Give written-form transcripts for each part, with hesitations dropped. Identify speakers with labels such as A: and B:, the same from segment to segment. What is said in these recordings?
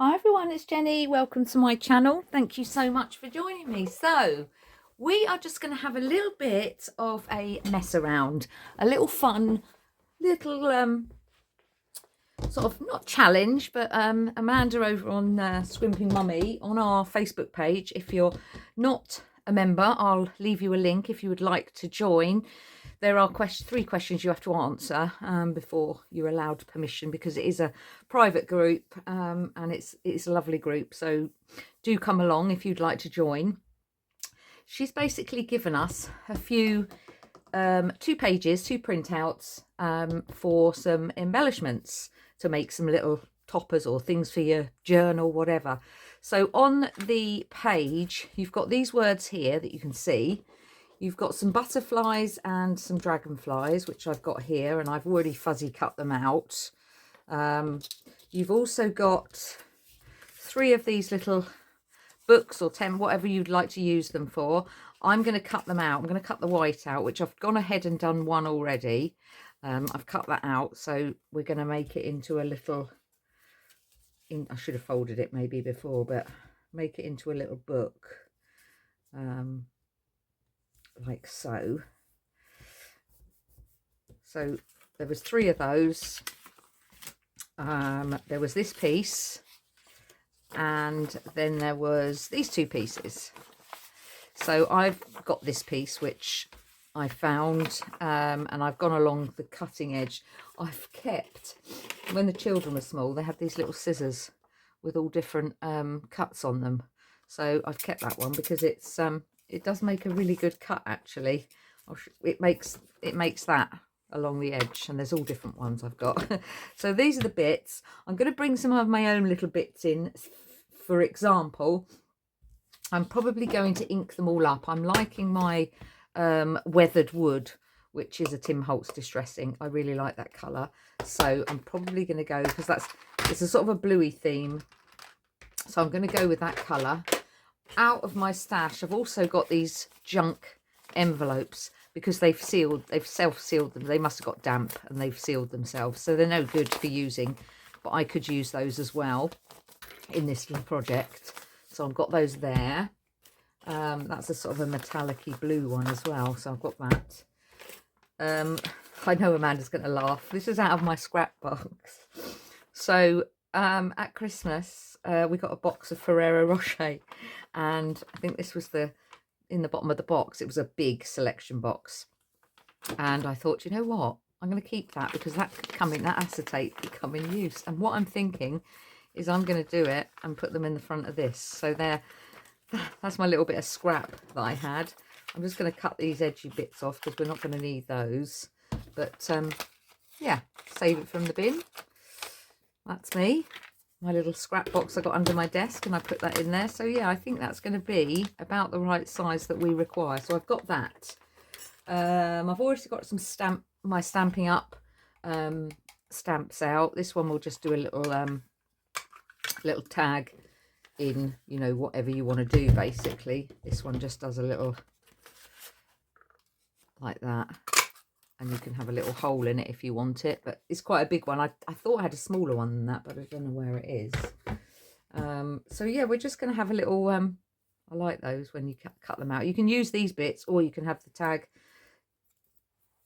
A: Hi everyone, it's Jenny. Welcome to my channel. Thank you so much for joining me. So we are just going to have a little bit of a mess around, a little fun, little sort of not challenge, but Amanda over on Scrimping Mummy on our Facebook page. If you're not a member, I'll leave you a link if you would like to join. There are three questions you have to answer before you're allowed permission, because it is a private group and it's a lovely group. So do come along if you'd like to join. She's basically given us a few, 2 pages, 2 printouts for some embellishments to make some little toppers or things for your journal, whatever. So on the page, you've got these words here that you can see. You've got some butterflies and some dragonflies, which I've got here, and I've already fuzzy cut them out. You've also got 3 of these little books or 10, whatever you'd like to use them for. I'm going to cut them out. I'm going to cut the white out, which I've gone ahead and done one already. I've cut that out, so we're going to make it into a little, I should have folded it maybe before, but make it into a little book. Like so. So there was 3 of those. There was this piece, and then there was these 2 pieces. So I've got this piece which I found, and I've gone along the cutting edge. I've kept, when the children were small, they had these little scissors with all different cuts on them. So I've kept that one because it's it does make a really good cut, actually. It makes that along the edge, and there's all different ones I've got. So these are the bits. I'm going to bring some of my own little bits in. For example, I'm probably going to ink them all up. I'm liking my weathered wood, which is a Tim Holtz distressing. I really like that colour. So I'm probably going to go, because it's a sort of a bluey theme. So I'm going to go with that colour. Out of my stash, I've also got these junk envelopes, because they've self-sealed them. They must have got damp and they've sealed themselves, so they're no good for using, but I could use those as well in this little project. So I've got those there. That's a sort of a metallic-y blue one as well, so I've got that. I know Amanda's going to laugh. This is out of my scrap box. So at Christmas we got a box of Ferrero Rocher, and I think this was in the bottom of the box. It was a big selection box, and I thought, you know what, I'm going to keep that, because that acetate could come in use. And what I'm thinking is I'm going to do it and put them in the front of this. So that's my little bit of scrap that I had. I'm just going to cut these edgy bits off, because we're not going to need those. But yeah, save it from the bin. That's me, my little scrap box I got under my desk, and I put that in there. So yeah, I think that's going to be about the right size that we require. So I've got that. I've already got some my Stampin' Up stamps out. This one will just do a little tag in, you know, whatever you want to do, basically. This one just does a little like that, and you can have a little hole in it if you want it, but it's quite a big one. I thought I had a smaller one than that, but I don't know where it is. So yeah, we're just going to have a little I like those when you cut them out. You can use these bits, or you can have the tag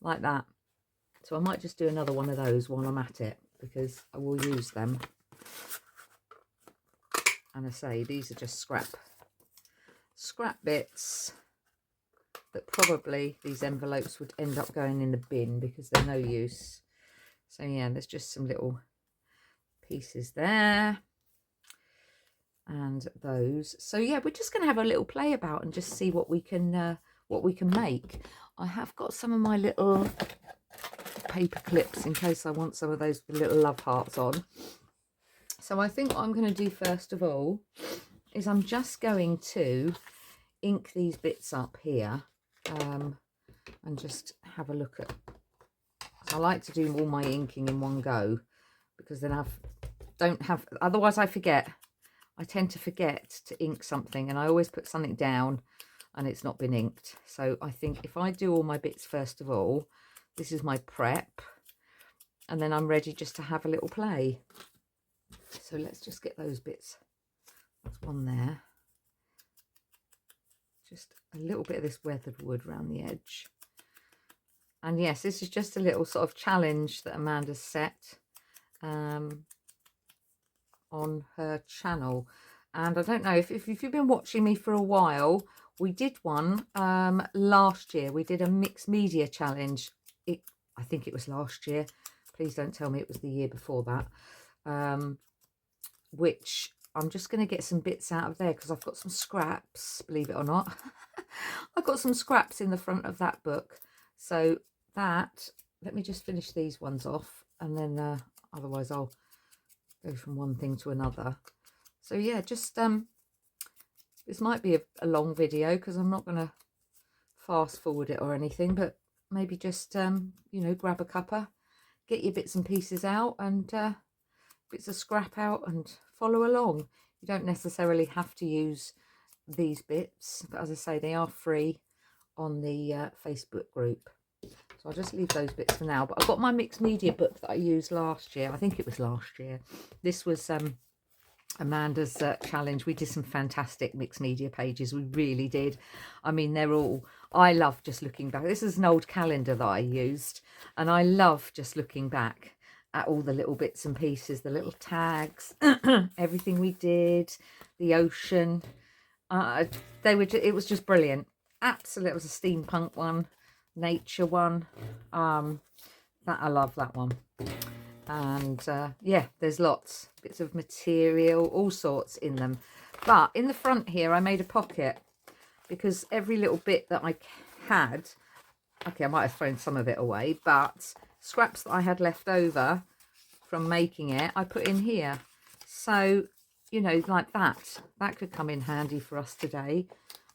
A: like that. So I might just do another one of those while I'm at it, because I will use them. And I say, these are just scrap bits that probably these envelopes would end up going in the bin, because they're no use. So yeah, there's just some little pieces there, and those. So yeah, we're just going to have a little play about and just see what we can make. I have got some of my little paper clips in case I want some of those little love hearts on. So I think what I'm going to do first of all is I'm just going to ink these bits up here, and just have a look at. So I like to do all my inking in one go, because then otherwise I forget. I tend to forget to ink something, and I always put something down and it's not been inked. So I think if I do all my bits first of all, this is my prep, and then I'm ready just to have a little play. So let's just get those bits. That's one there. Just a little bit of this weathered wood around the edge. And yes, this is just a little sort of challenge that Amanda's set on her channel. And I don't know if you've been watching me for a while, we did one last year. We did a mixed media challenge. I think it was last year. Please don't tell me it was the year before that. Which I'm just going to get some bits out of there because I've got some scraps, believe it or not. I've got some scraps in the front of that book. So that, let me just finish these ones off, and then otherwise I'll go from one thing to another. So yeah, just this might be a long video because I'm not going to fast forward it or anything, but maybe just you know, grab a cuppa, get your bits and pieces out, and bits of scrap out, and follow along. You don't necessarily have to use these bits, but as I say, they are free on the Facebook group. So I'll just leave those bits for now. But I've got my mixed media book that I used last year. I think it was last year. This was Amanda's challenge. We did some fantastic mixed media pages. We really did. I mean, they're all, I love just looking back. This is an old calendar that I used, and I love just looking back at all the little bits and pieces, the little tags, everything we did, the ocean. It was just brilliant. Absolutely. It was a steampunk one, nature one. That I love that one. And yeah, there's lots bits of material, all sorts in them. But in the front here, I made a pocket because every little bit that I had, okay, I might have thrown some of it away, but scraps that I had left over from making it, I put in here. So, you know, like that could come in handy for us today.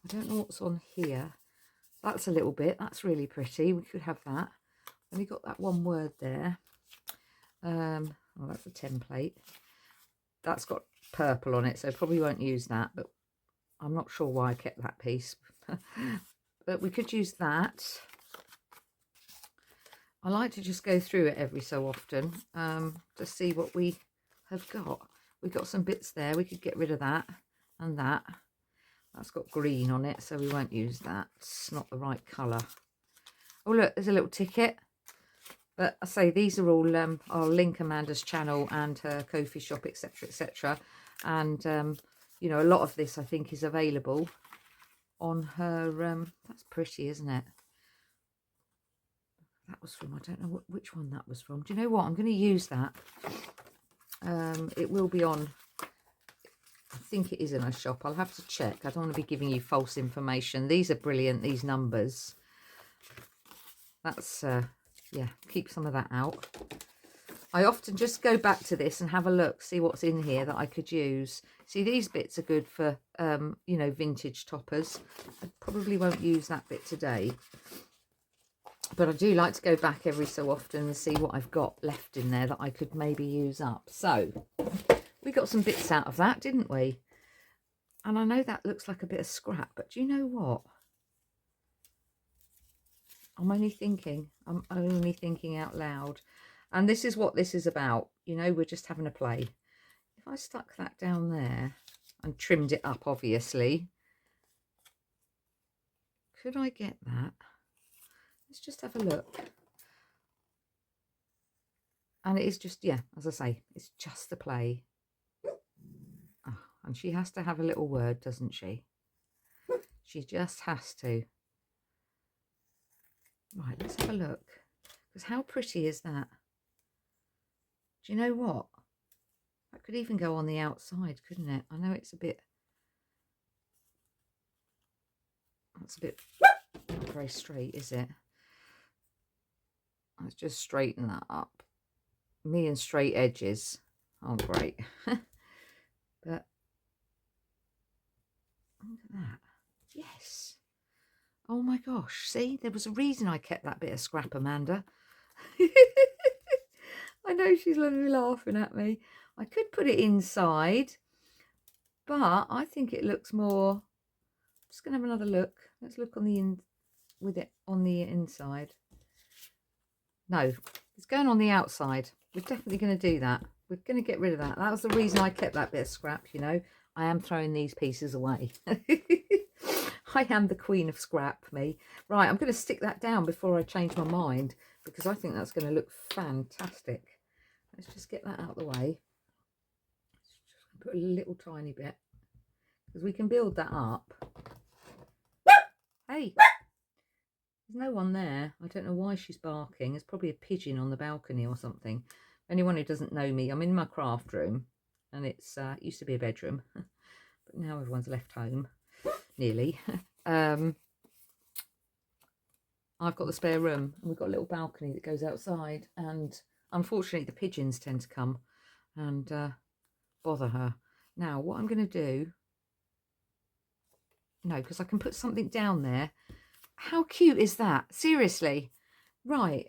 A: I don't know what's on here. That's a little bit, that's really pretty. We could have that. Only got that one word there. Oh, that's a template. That's got purple on it, so probably won't use that, but I'm not sure why I kept that piece. But we could use that. I like to just go through it every so often to see what we have got. We've got some bits there. We could get rid of that and that. That's got green on it, so we won't use that. It's not the right colour. Oh, look, there's a little ticket. But I say these are all, I'll link Amanda's channel and her Ko-fi shop, etc., etc. And, you know, a lot of this, I think, is available on her, that's pretty, isn't it? That was from, I don't know which one that was from. Do you know what? I'm going to use that. It will be on, I think it is in a shop. I'll have to check. I don't want to be giving you false information. These are brilliant, these numbers. That's, yeah, keep some of that out. I often just go back to this and have a look, see what's in here that I could use. See, these bits are good for, you know, vintage toppers. I probably won't use that bit today. But I do like to go back every so often and see what I've got left in there that I could maybe use up. So we got some bits out of that, didn't we? And I know that looks like a bit of scrap, but do you know what? I'm only thinking out loud. And this is what this is about. You know, we're just having a play. If I stuck that down there and trimmed it up, obviously, could I get that? Let's just have a look. And it is just, yeah, as I say, it's just a play. Oh, and she has to have a little word, doesn't she? She just has to. Right, let's have a look. Because how pretty is that? Do you know what? That could even go on the outside, couldn't it? I know it's a bit... That's a bit not very straight, is it? Let's just straighten that up. Me and straight edges. Oh, great. But look at that. Yes. Oh my gosh. See, there was a reason I kept that bit of scrap, Amanda. I know she's laughing at me. I could put it inside, but I think it looks more... I'm just going to have another look. Let's look on the with it on the inside. No, It's going on the outside. We're definitely going to do that. We're going to get rid of that. That was the reason I kept that bit of scrap, you know. I am throwing these pieces away. I am the queen of scrap, me. Right, I'm going to stick that down before I change my mind, because I think that's going to look fantastic. Let's just get that out of the way. Just put a little tiny bit, because we can build that up. Hey, there's no one there. I don't know why she's barking. There's probably a pigeon on the balcony or something. Anyone who doesn't know me, I'm in my craft room, and it used to be a bedroom, but now everyone's left home, nearly. I've got the spare room, and we've got a little balcony that goes outside, and unfortunately the pigeons tend to come and bother her. Now what I'm going to do, no, because I can put something down there. How cute is that? Seriously. Right,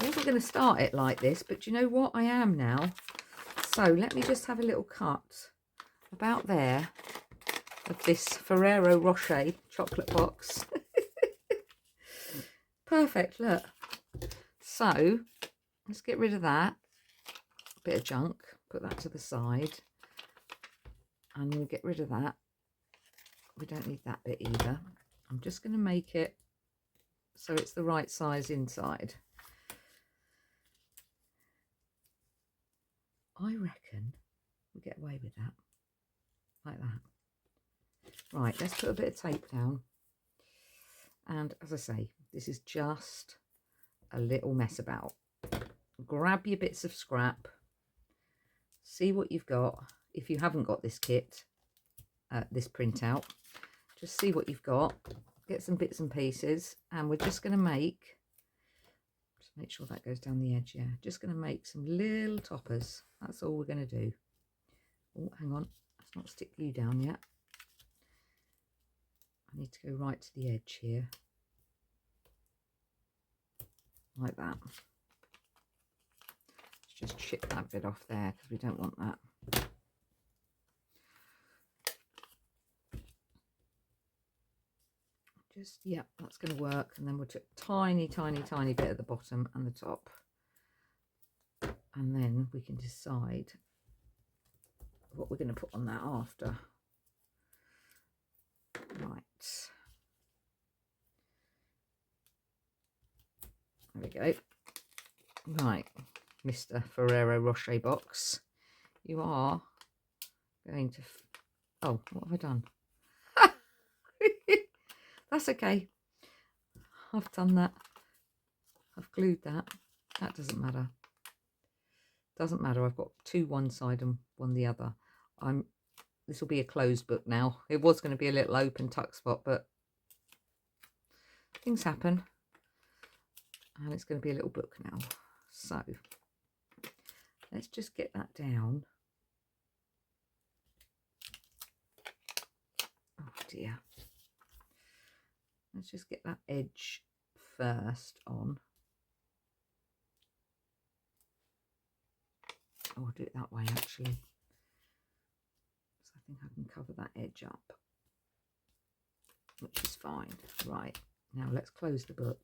A: I wasn't going to start it like this, but you know what, I am now. So let me just have a little cut about there of this Ferrero Rocher chocolate box. Perfect, look. So let's get rid of that bit of junk, put that to the side, and we'll get rid of that. We don't need that bit either. I'm just going to make it so it's the right size inside. I reckon we get away with that, like that. Right, let's put a bit of tape down. And as I say, this is just a little mess about. Grab your bits of scrap, see what you've got. If you haven't got this kit, this printout, just see what you've got, get some bits and pieces, and we're just going to make, just make sure that goes down the edge, yeah, just going to make some little toppers. That's all we're going to do. Oh, hang on, let's not stick glue down yet. I need to go right to the edge here, like that. Let's just chip that bit off there, because we don't want that. Just, yeah, that's going to work. And then we'll take tiny bit at the bottom and the top, and then we can decide what we're going to put on that after. Right, there we go. Right, Mr. Ferrero Rocher box, you are going to oh, what have I done? That's okay, I've done that. I've glued that. That doesn't matter. Doesn't matter. I've got two one side and one the other. This will be a closed book now. It was going to be a little open tuck spot, but things happen, and it's going to be a little book now. So let's just get that down. Oh dear. Let's just get that edge first on. Oh, I'll do it that way actually. So I think I can cover that edge up, which is fine. Right, now let's close the book.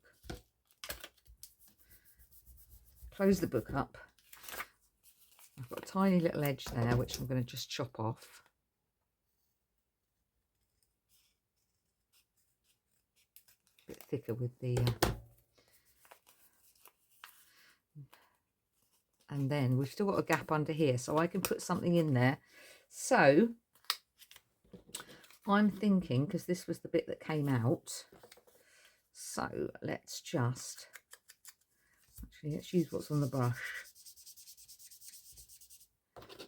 A: Close the book up. I've got a tiny little edge there, which I'm going to just chop off. A bit thicker with the and then we've still got a gap under here, so I can put something in there. So I'm thinking, because this was the bit that came out, so let's just actually, let's use what's on the brush.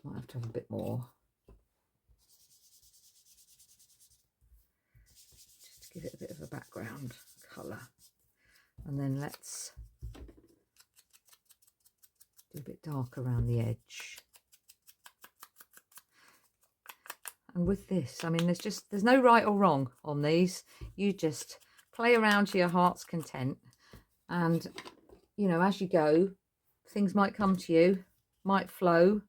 A: Might have to have a bit more, just to give it a bit of a background colour. And then let's do a bit dark around the edge. And with this, I mean, there's no right or wrong on these. You just play around to your heart's content, and you know, as you go, things might come to you, might flow.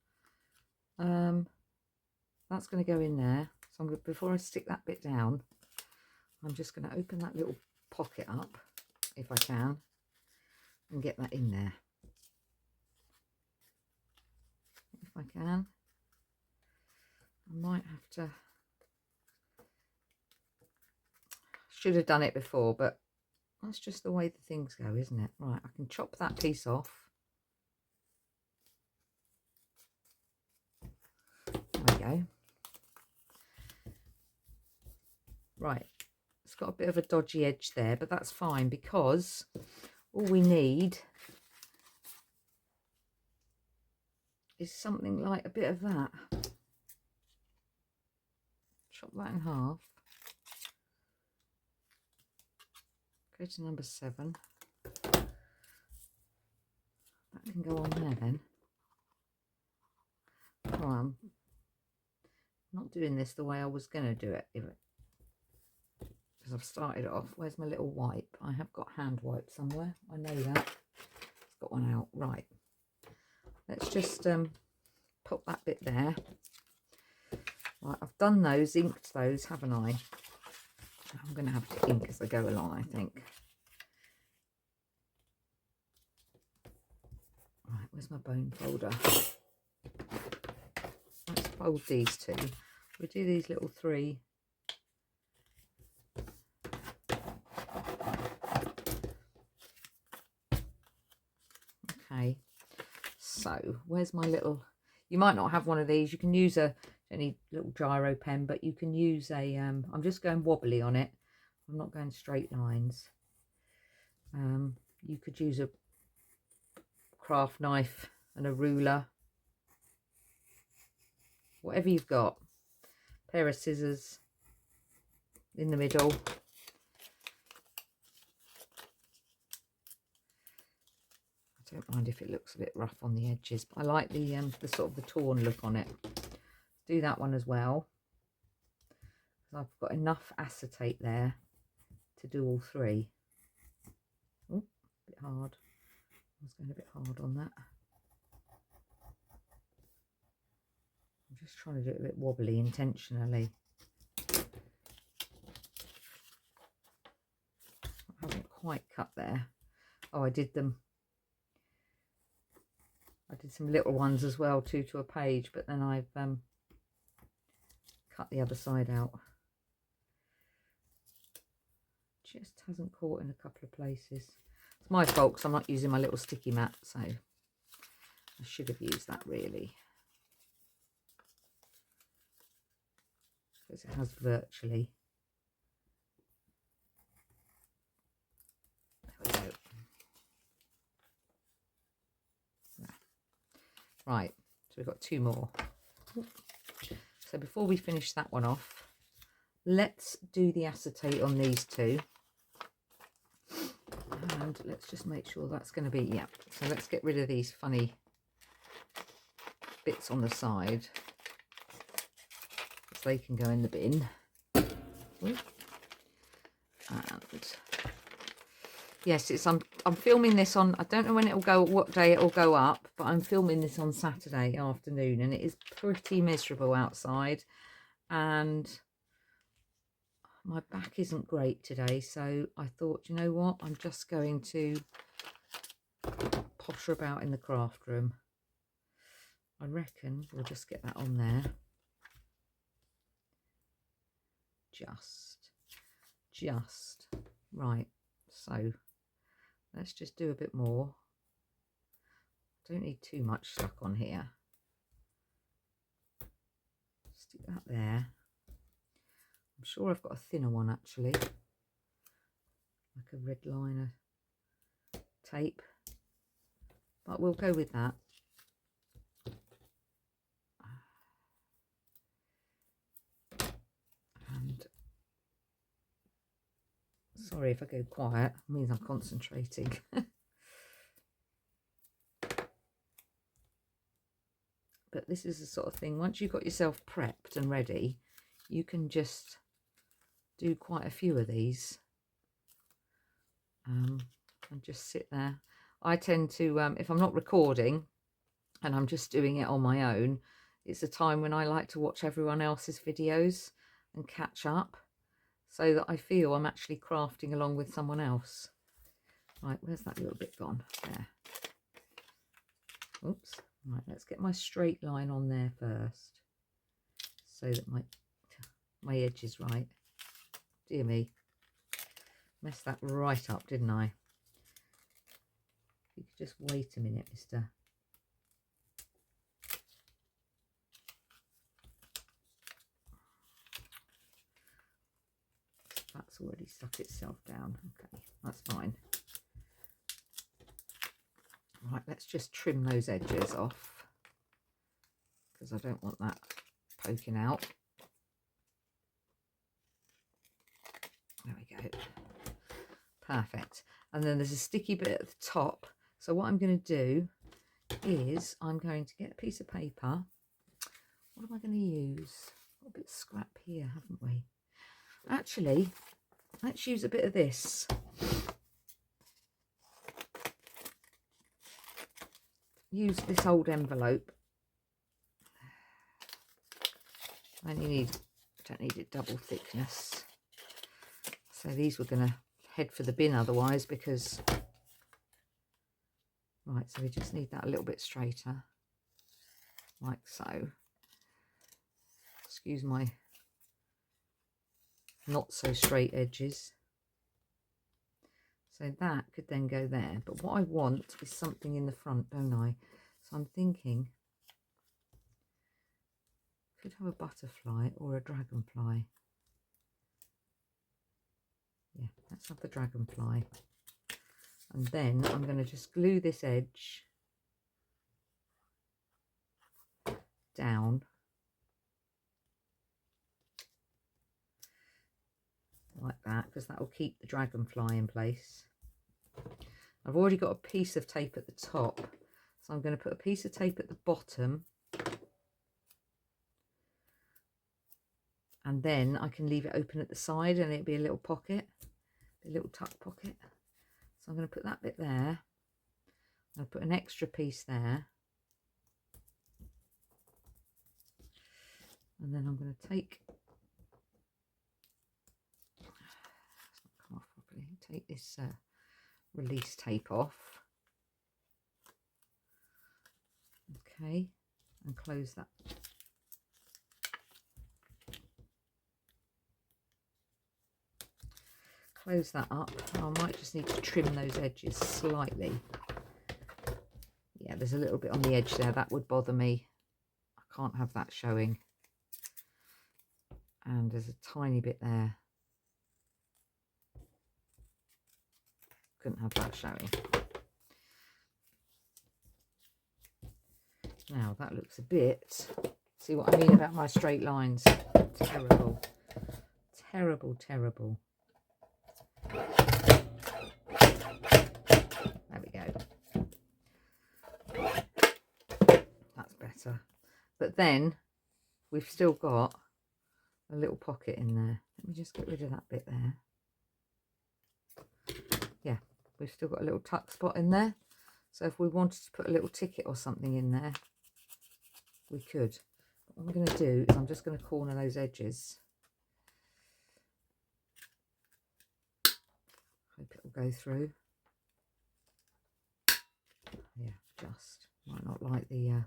A: That's going to go in there. So I'm going to, before I stick that bit down, I'm just going to open that little pocket up if I can and get that in there. if I can. I might have to, should have done it before, but that's just the way the things go, isn't it? Right, I can chop that piece off. There we go. Right, it's got a bit of a dodgy edge there, but that's fine because all we need is something like a bit of that. Chop that in half. Go to number 7. That can go on there then. Oh, I'm not doing this the way I was going to do it. Because I've started off. Where's my little wipe? I have got hand wipe somewhere. I know that. It's got one out. Right. Let's just put that bit there. Right, I've done those, inked those, haven't I? I'm going to have to ink as I go along, I think. Right, where's my bone folder? Let's fold these two. We'll do these little 3. Okay, so where's my little, you might not have one of these, you can use any little gyro pen, but you can use a I'm just going wobbly on it, I'm not going straight lines. You could use a craft knife and a ruler, whatever you've got, pair of scissors in the middle. I don't mind if it looks a bit rough on the edges, but I like the sort of the torn look on it. Do that one as well. I've got enough acetate there to do all 3. Oh, a bit hard. I was going a bit hard on that. I'm just trying to do it a bit wobbly intentionally. I haven't quite cut there. Oh, I did them. I did some little ones as well, 2 to a page, but then I've cut the other side out. Just hasn't caught in a couple of places. It's my fault because I'm not using my little sticky mat, so I should have used that really. Because it has virtually. There we go. Right, so we've got 2 more. So before we finish that one off, let's do the acetate on these 2. And let's just make sure that's going to be, yeah. So let's get rid of these funny bits on the side, because they can go in the bin. And yes, it's I'm filming this on, I don't know when it'll go, what day it'll go up, but I'm filming this on Saturday afternoon, and it is pretty miserable outside, and my back isn't great today, so I thought, you know what, I'm just going to potter about in the craft room. I reckon we'll just get that on there. Just right. So let's just do a bit more. Don't need too much stuck on here. Stick that there. I'm sure I've got a thinner one actually, like a red liner tape, but we'll go with that. And sorry if I go quiet, it means I'm concentrating. But this is the sort of thing, once you've got yourself prepped and ready, you can just do quite a few of these and just sit there. I tend to, if I'm not recording and I'm just doing it on my own, it's a time when I like to watch everyone else's videos and catch up, so that I feel I'm actually crafting along with someone else. Right, where's that little bit gone? There. Oops, Right, let's get my straight line on there first, so that my edge is right. Dear me, messed that right up, didn't I? You could just wait a minute, mister. That's already stuck itself down. Okay, that's fine. Right, let's just trim those edges off, because I don't want that poking out. There we go. Perfect. And then there's a sticky bit at the top. So what I'm going to do is I'm going to get a piece of paper. What am I going to use? A little bit of scrap here, haven't we? Actually, let's use a bit of this. Use this old envelope. I don't need it double thickness. So these were going to head for the bin otherwise, because... Right, so we just need that a little bit straighter. Like so. Excuse my not so straight edges. So that could then go there. But what I want is something in the front, don't I? So I'm thinking... Could have a butterfly or a dragonfly. Yeah, let's have the dragonfly. And then I'm going to just glue this edge down like that, because that will keep the dragonfly in place. I've already got a piece of tape at the top, so I'm going to put a piece of tape at the bottom, and then I can leave it open at the side and it'll be a little pocket, a little tuck pocket. So I'm going to put that bit there. I'll put an extra piece there, and then I'm going to take, it's not come off properly, take this release tape off, okay, and close that. Close that up. I might just need to trim those edges slightly. Yeah, there's a little bit on the edge there. That would bother me. I can't have that showing. And there's a tiny bit there. Couldn't have that showing. Now that looks a bit... See what I mean about my straight lines? Terrible. Terrible, terrible. There we go. That's better. But then we've still got a little pocket in there. Let me just get rid of that bit there. Yeah, we've still got a little tuck spot in there. So if we wanted to put a little ticket or something in there, we could. But what I'm going to do is I'm just going to corner those edges. Hope it'll go through. Yeah, just. Might not like the...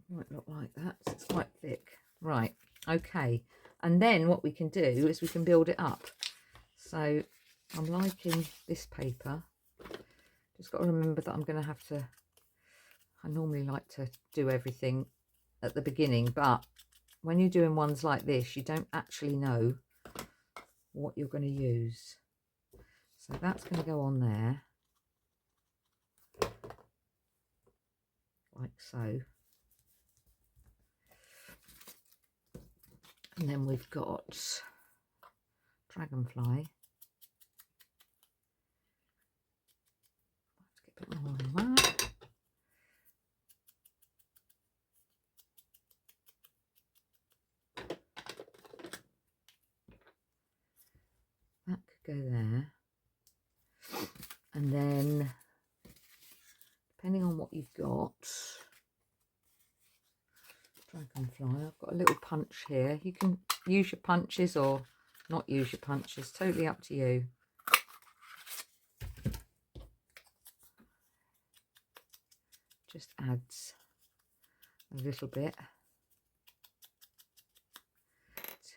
A: Might look like that. So it's quite thick. Right, okay. And then what we can do is we can build it up. So I'm liking this paper. Just got to remember that I'm going to have to... I normally like to do everything at the beginning, but when you're doing ones like this, you don't actually know what you're going to use. So that's going to go on there. Like so. And then we've got dragonfly. Let's get a bit more on that. That could go there. And then, depending on what you've got, dragonfly, I've got a little punch here. You can use your punches or not use your punches, totally up to you. just adds a little bit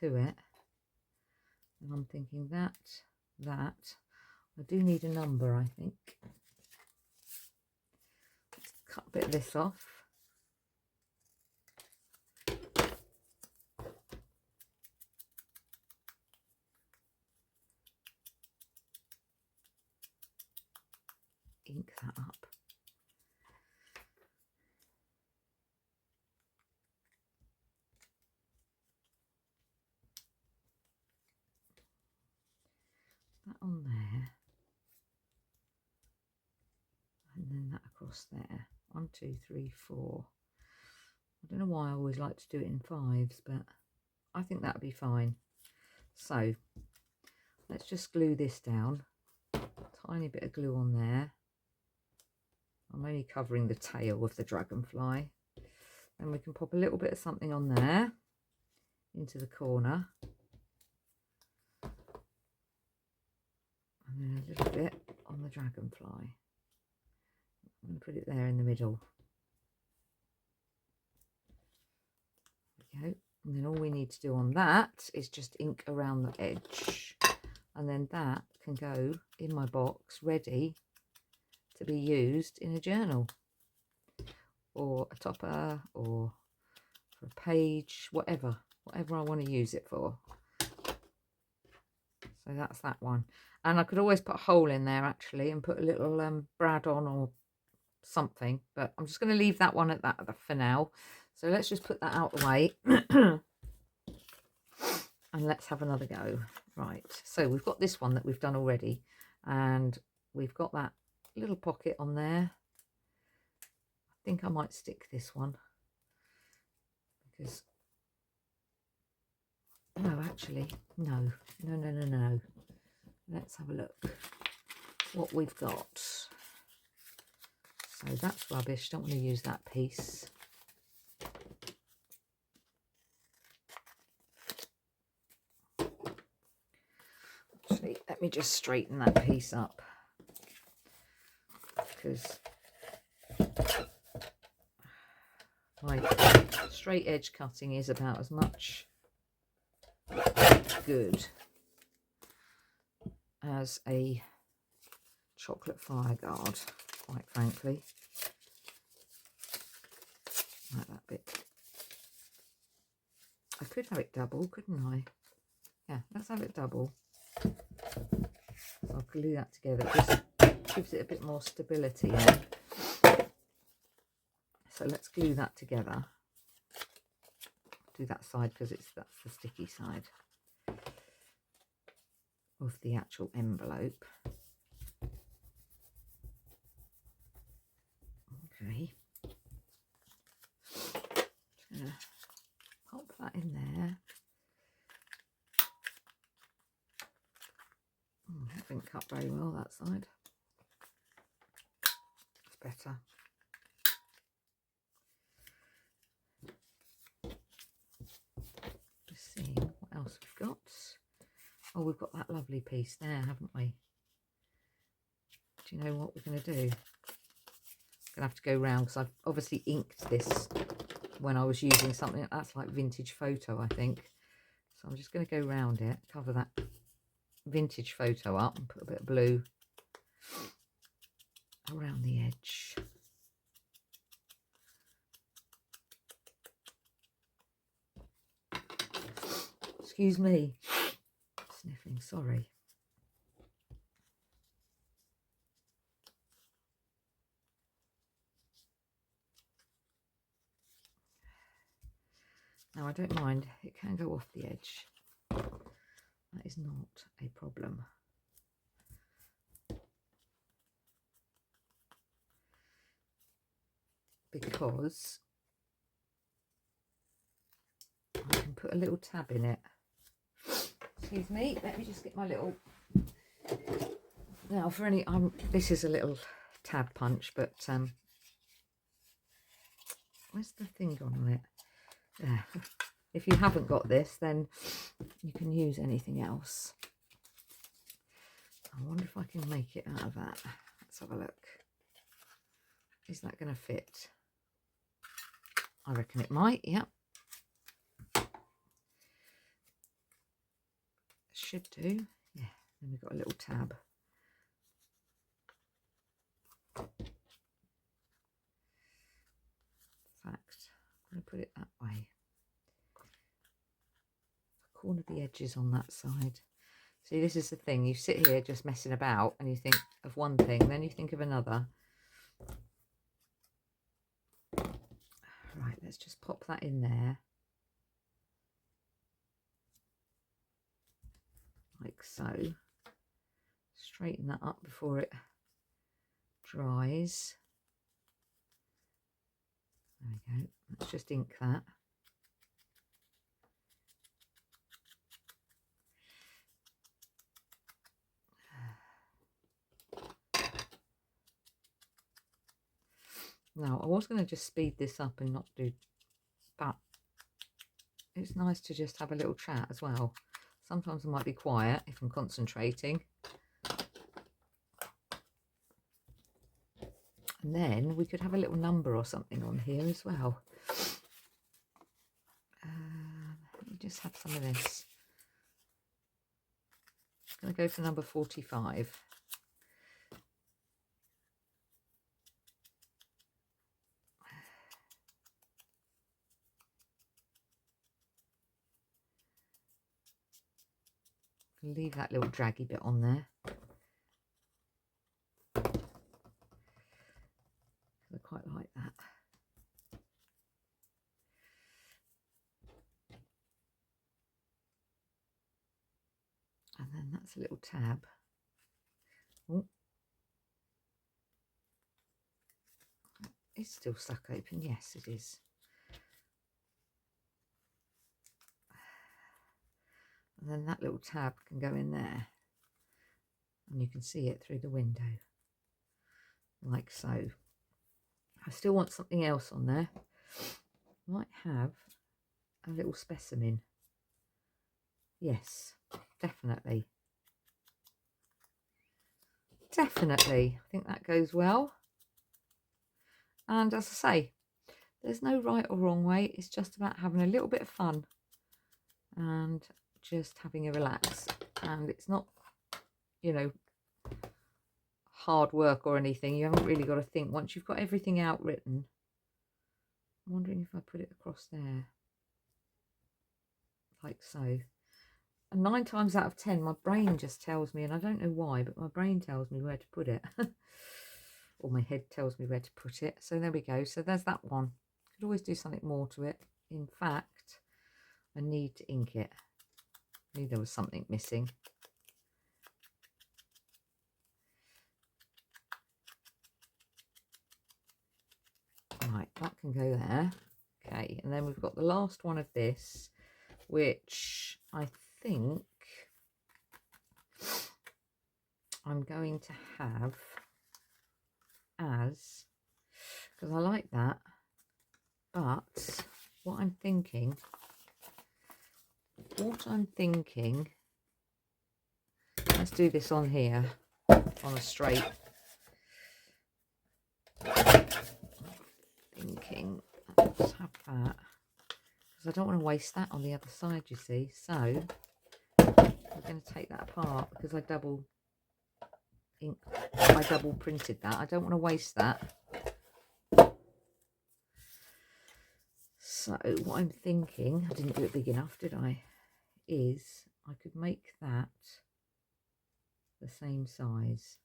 A: to it. And I'm thinking that I do need a number, I think. Let's cut a bit of this off. Ink that up. That on there. And then that across there. 1, 2, 3, 4. I don't know why I always like to do it in 5s, but I think that'd be fine. So let's just glue this down. Tiny bit of glue on there. I'm only covering the tail of the dragonfly. Then we can pop a little bit of something on there into the corner. And then a little bit on the dragonfly. I'm going to put it there in the middle. There we go. And then all we need to do on that is just ink around the edge. And then that can go in my box ready to be used in a journal or a topper or for a page, whatever I want to use it for. So that's that one. And I could always put a hole in there actually and put a little brad on or something, but I'm just going to leave that one at that for now. So let's just put that out of the way and let's have another go. Right, so we've got this one that we've done already, and we've got that little pocket on there. I think I might stick this one because no, actually no. Let's have a look what we've got. So that's rubbish, don't want to use that piece. Actually, let me just straighten that piece up because my straight edge cutting is about as much good as a chocolate fire guard, quite frankly. Like that bit. I could have it double, couldn't I? Yeah, let's have it double. I'll glue that together. It just gives it a bit more stability then. So let's glue that together. Do that side because that's the sticky side of the actual envelope. Okay. Just gonna pop that in there. That didn't cut very well, that side. It's better. Just seeing what else we've got. Oh, we've got that lovely piece there, haven't we? Do you know what we're going to do? I'm going to have to go round because I've obviously inked this when I was using something that's like vintage photo, I think. So I'm just going to go round it, cover that vintage photo up and put a bit of blue around the edge. Excuse me, sniffing, sorry. Now I don't mind, it can go off the edge. That is not a problem. Because I can put a little tab in it. Excuse me, let me just get my little... Now for any... this is a little tab punch, but where's the thing gone on it? There. If you haven't got this, then you can use anything else. I wonder if I can make it out of that. Let's have a look. Is that going to fit? I reckon it might, yeah. Should do. Yeah, then we've got a little tab. In fact, I'm going to put it that way. Corner the edges on that side. See, this is the thing. You sit here just messing about and you think of one thing, then you think of another. Right, let's just pop that in there. Like so. Straighten that up before it dries. There we go. Let's just ink that. Now, I was going to just speed this up and not do, but it's nice to just have a little chat as well. Sometimes I might be quiet if I'm concentrating. And then we could have a little number or something on here as well. Let me just have some of this. I'm going to go for number 45. Leave that little draggy bit on there. I quite like that. And then that's a little tab. Oh. It's still stuck open. Yes, it is. And then that little tab can go in there. And you can see it through the window. Like so. I still want something else on there. Might have a little specimen. Yes, definitely. Definitely. I think that goes well. And as I say, there's no right or wrong way. It's just about having a little bit of fun and just having a relax. And it's not, you know, hard work or anything. You haven't really got to think. Once you've got everything out written, I'm wondering if I put it across there. Like so. And 9 times out of 10, my brain just tells me, and I don't know why, but my brain tells me where to put it. Or my head tells me where to put it. So there we go. So there's that one. Could always do something more to it. In fact, I need to ink it. I knew there was something missing. Right, that can go there. Okay, and then we've got the last one of this, which I think I'm going to have as, because I like that, but what I'm thinking, let's do this on here, on a straight, thinking, let's have that, because I don't want to waste that on the other side, you see, so I'm going to take that apart, because I double printed that. I don't want to waste that. So what I'm thinking, I didn't do it big enough, did I? Is I could make that the same size.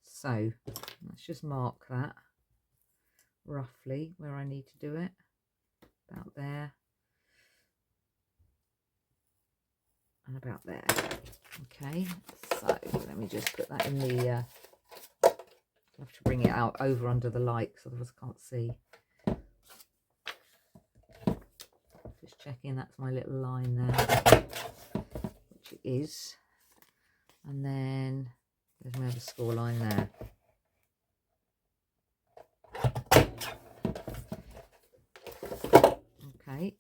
A: So let's just mark that roughly where I need to do it. About there. And about there. Okay, so let me just put that in the, I have to bring it out over under the light because otherwise I can't see. Just checking that's my little line there, which it is. And then there's my other score line there. Okay,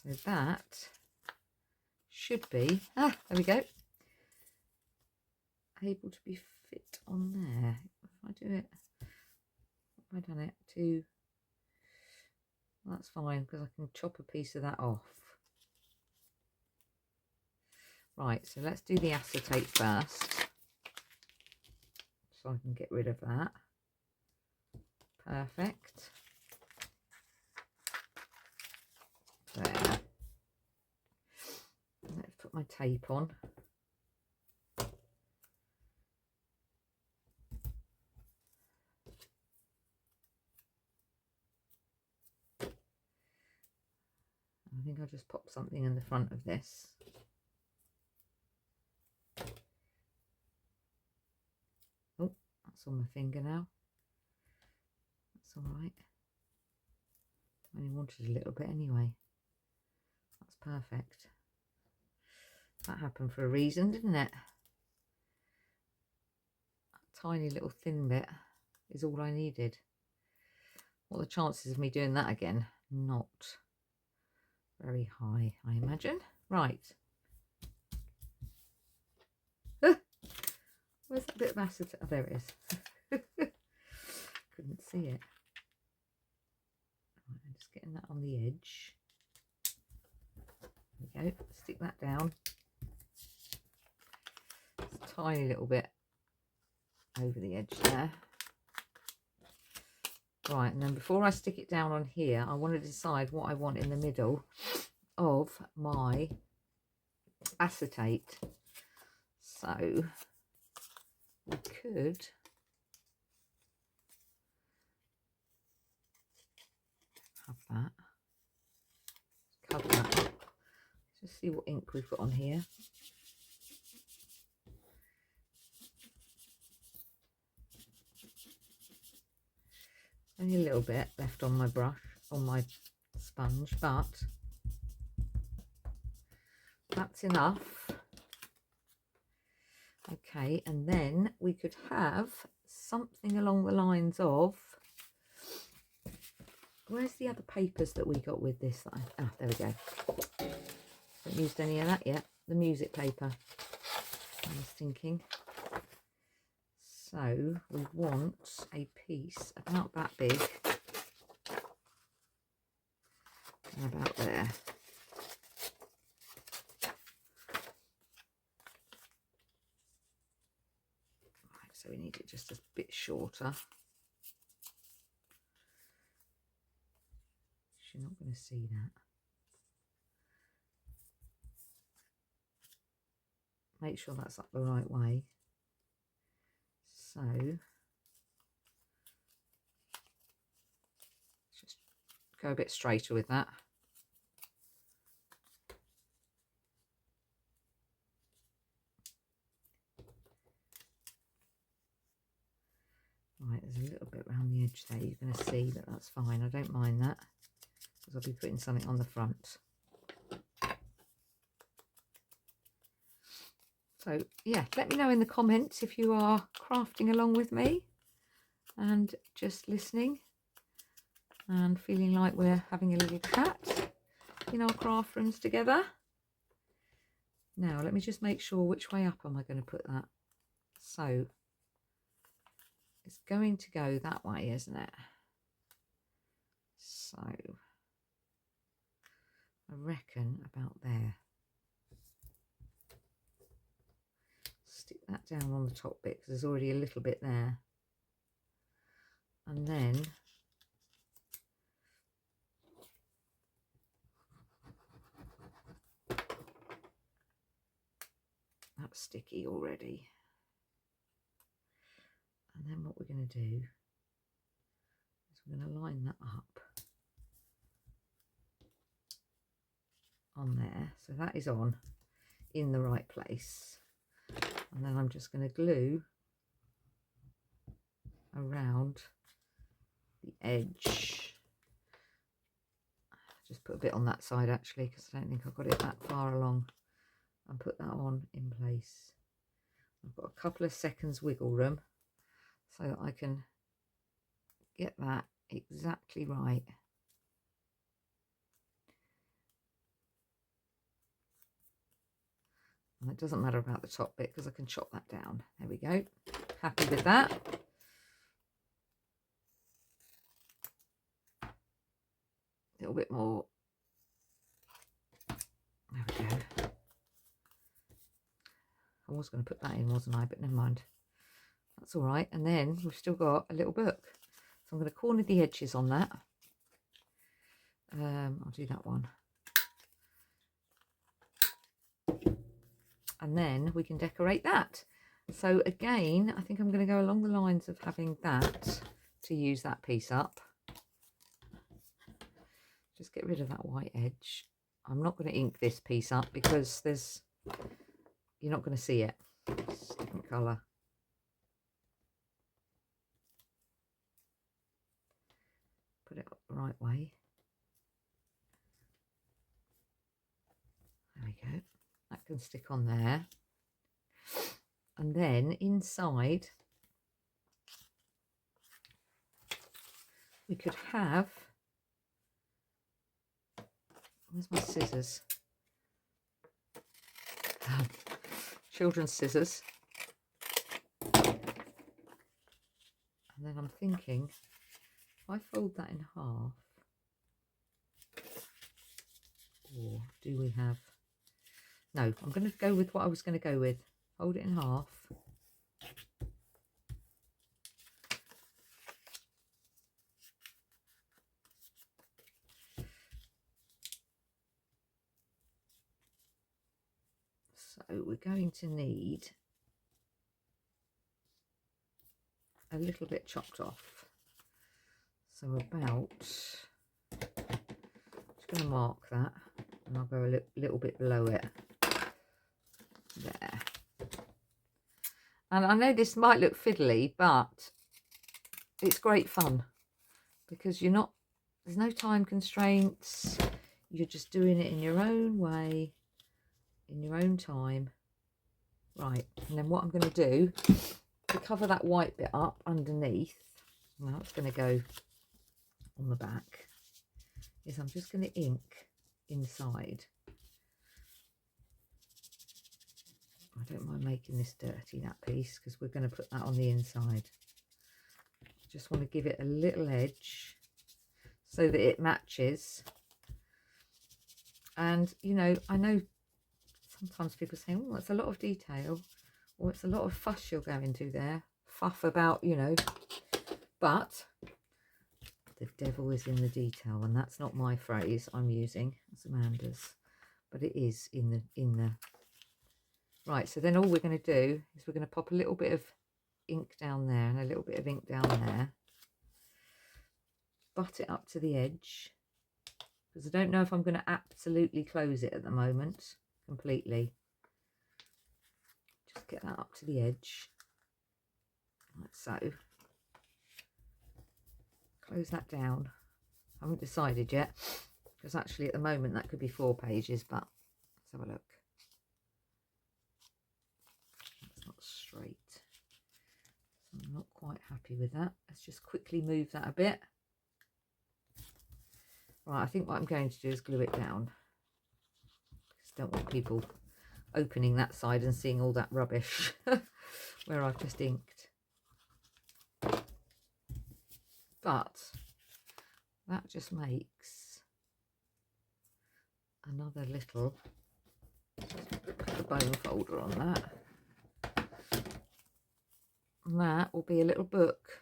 A: so that should be, there we go, able to be fit on there. If I do it, have I done it? 2. That's fine because I can chop a piece of that off. Right, so let's do the acetate first, so I can get rid of that. Perfect. There. Let's put my tape on. I think I'll just pop something in the front of this. Oh, that's on my finger now. That's all right. I only wanted a little bit anyway. That's perfect. That happened for a reason, didn't it? That tiny little thin bit is all I needed. What are the chances of me doing that again? Not very high, I imagine. Right. Where's that bit of acetate? Oh, there it is. Couldn't see it. Right, I'm just getting that on the edge. There we go. Stick that down. Just a tiny little bit over the edge there. Right, and then before I stick it down on here, I want to decide what I want in the middle of my acetate. So we could have that. Cover that up. Just see what ink we've got on here. Only a little bit left on my brush, on my sponge, but that's enough. Okay, and then we could have something along the lines of, where's the other papers that we got with this? Ah, there we go. Haven't used any of that yet. The music paper, I was thinking. So we want a piece about that big and about there. Right, so we need it just a bit shorter. She's not going to see that. Make sure that's up the right way. So just go a bit straighter with that. Right, there's a little bit around the edge there. You're going to see that that's fine. I don't mind that because I'll be putting something on the front. So yeah, let me know in the comments if you are crafting along with me and just listening and feeling like we're having a little chat in our craft rooms together. Now let me just make sure which way up am I going to put that. So it's going to go that way, isn't it? So I reckon about there. Stick that down on the top bit because there's already a little bit there. And then that's sticky already. And then what we're going to do is we're going to line that up on there. So that is on in the right place. And then I'm just going to glue around the edge. Just put a bit on that side actually because I don't think I've got it that far along, and put that on in place. I've got a couple of seconds wiggle room so that I can get that exactly right. And it doesn't matter about the top bit because I can chop that down. There we go. Happy with that. little bit more. There we go. I was going to put that in, wasn't I? But never mind. That's all right. And then we've still got a little book. So I'm going to corner the edges on that. I'll do that one. And then we can decorate that. So again, I think I'm going to go along the lines of having that to use that piece up. Just get rid of that white edge. I'm not going to ink this piece up because you're not going to see it. It's a different colour. Put it up the right way. There we go. That can stick on there. And then inside, we could have, where's my scissors? Children's scissors. And then I'm thinking, if I fold that in half, or do we have, no, I'm going to go with what I was going to go with. Fold it in half. So we're going to need a little bit chopped off. So about, just going to mark that, and I'll go a little bit below it. There. And I know this might look fiddly, but it's great fun because there's no time constraints. You're just doing it in your own way, in your own time. Right, and then what I'm going to do to cover that white bit up underneath, now it's going to go on the back, is I'm just going to ink inside. I don't mind making this dirty, that piece, because we're going to put that on the inside. Just want to give it a little edge so that it matches. And, you know, I know sometimes people say, oh, it's a lot of detail, or it's a lot of fuss you're going to there. Fuff about, you know. But the devil is in the detail, and that's not my phrase I'm using. It's Amanda's. But it is in the right, so then all we're going to do is we're going to pop a little bit of ink down there and a little bit of ink down there. Butt it up to the edge, because I don't know if I'm going to absolutely close it at the moment, completely. Just get that up to the edge, like so. Close that down. I haven't decided yet, because actually at the moment that could be 4 pages, but let's have a look. Not straight, so I'm not quite happy with that. Let's just quickly move that a bit. Right, I think what I'm going to do is glue it down, because I don't want people opening that side and seeing all that rubbish where I've just inked. But that just makes another little, put a bone folder on that. And that will be a little book.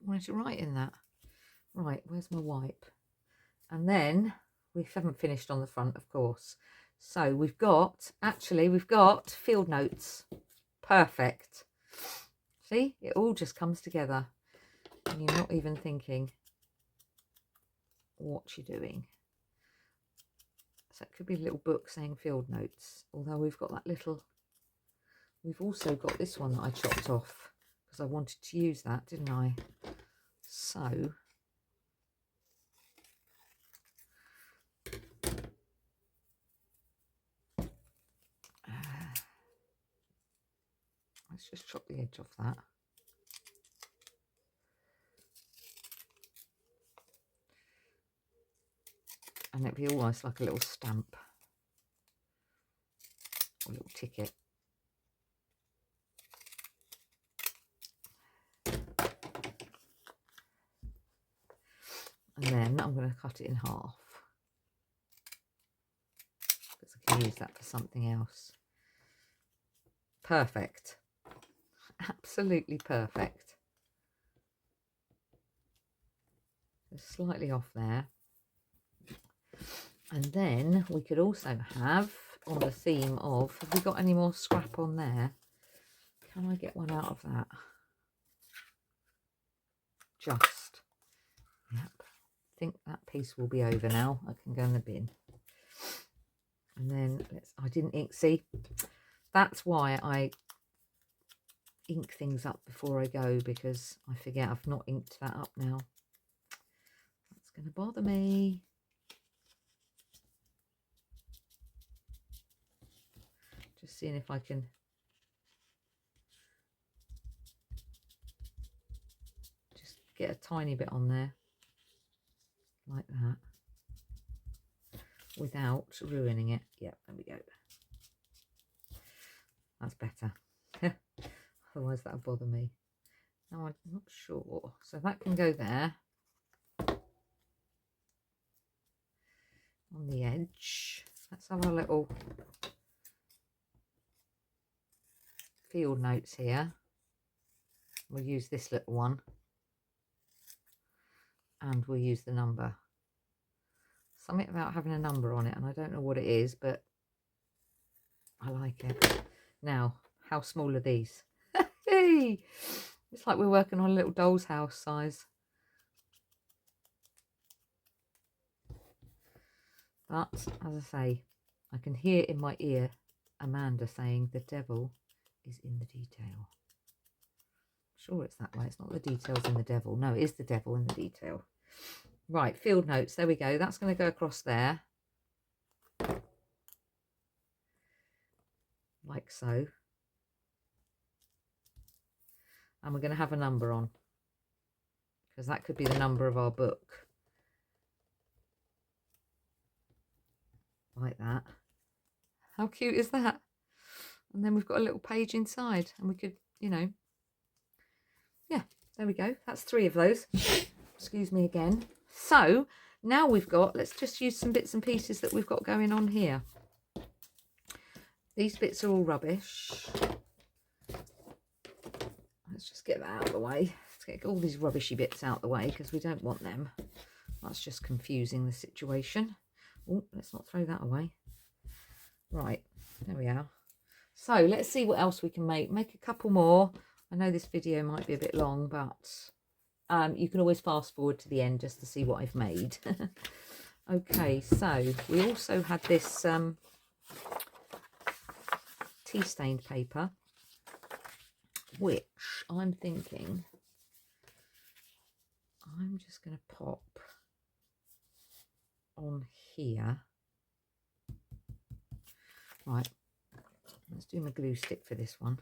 A: I wanted to write in that. Right, where's my wipe? And then we haven't finished on the front, of course. So we've got field notes. Perfect. See, it all just comes together. And you're not even thinking what you're doing. So it could be a little book saying field notes. Although we've got that little... We've also got this one that I chopped off because I wanted to use that, didn't I? So let's just chop the edge off that. And it'd be almost like a little stamp, or a little ticket. And then I'm going to cut it in half, because I can use that for something else. Perfect. Absolutely perfect. Just slightly off there. And then we could also have, on the theme of, have we got any more scrap on there? Can I get one out of that? Just. Yep. I think that piece will be over now. I can go in the bin. And then I didn't ink, see, that's why I ink things up before I go, because I forget I've not inked that up now. That's going to bother me. Just seeing if I can just get a tiny bit on there like that without ruining it. Yep, there we go. That's better. Otherwise that'll bother me. Now I'm not sure. So that can go there on the edge. Let's have a little field notes here. We'll use this little one, and we'll use the number. Something about having a number on it, and I don't know what it is, but I like it. Now, how small are these? Hey, it's like we're working on a little doll's house size. But as I say, I can hear in my ear Amanda saying the devil is in the detail. Sure, it's that way. It's not the details in the devil. No, it is the devil in the detail. Right, field notes. There we go. That's going to go across there. Like so. And we're going to have a number on, because that could be the number of our book. Like that. How cute is that? And then we've got a little page inside, and we could, you know, yeah, there we go. That's 3 of those. Excuse me again. So now we've got, let's just use some bits and pieces that we've got going on here. These bits are all rubbish. Let's just get that out of the way. Let's get all these rubbishy bits out of the way, because we don't want them. That's just confusing the situation. Oh, let's not throw that away. Right, there we are. So let's see what else we can make. Make a couple more. I know this video might be a bit long, but you can always fast forward to the end just to see what I've made. Okay, so we also had this tea stained paper, which I'm thinking I'm just going to pop on here. Right, let's do my glue stick for this one.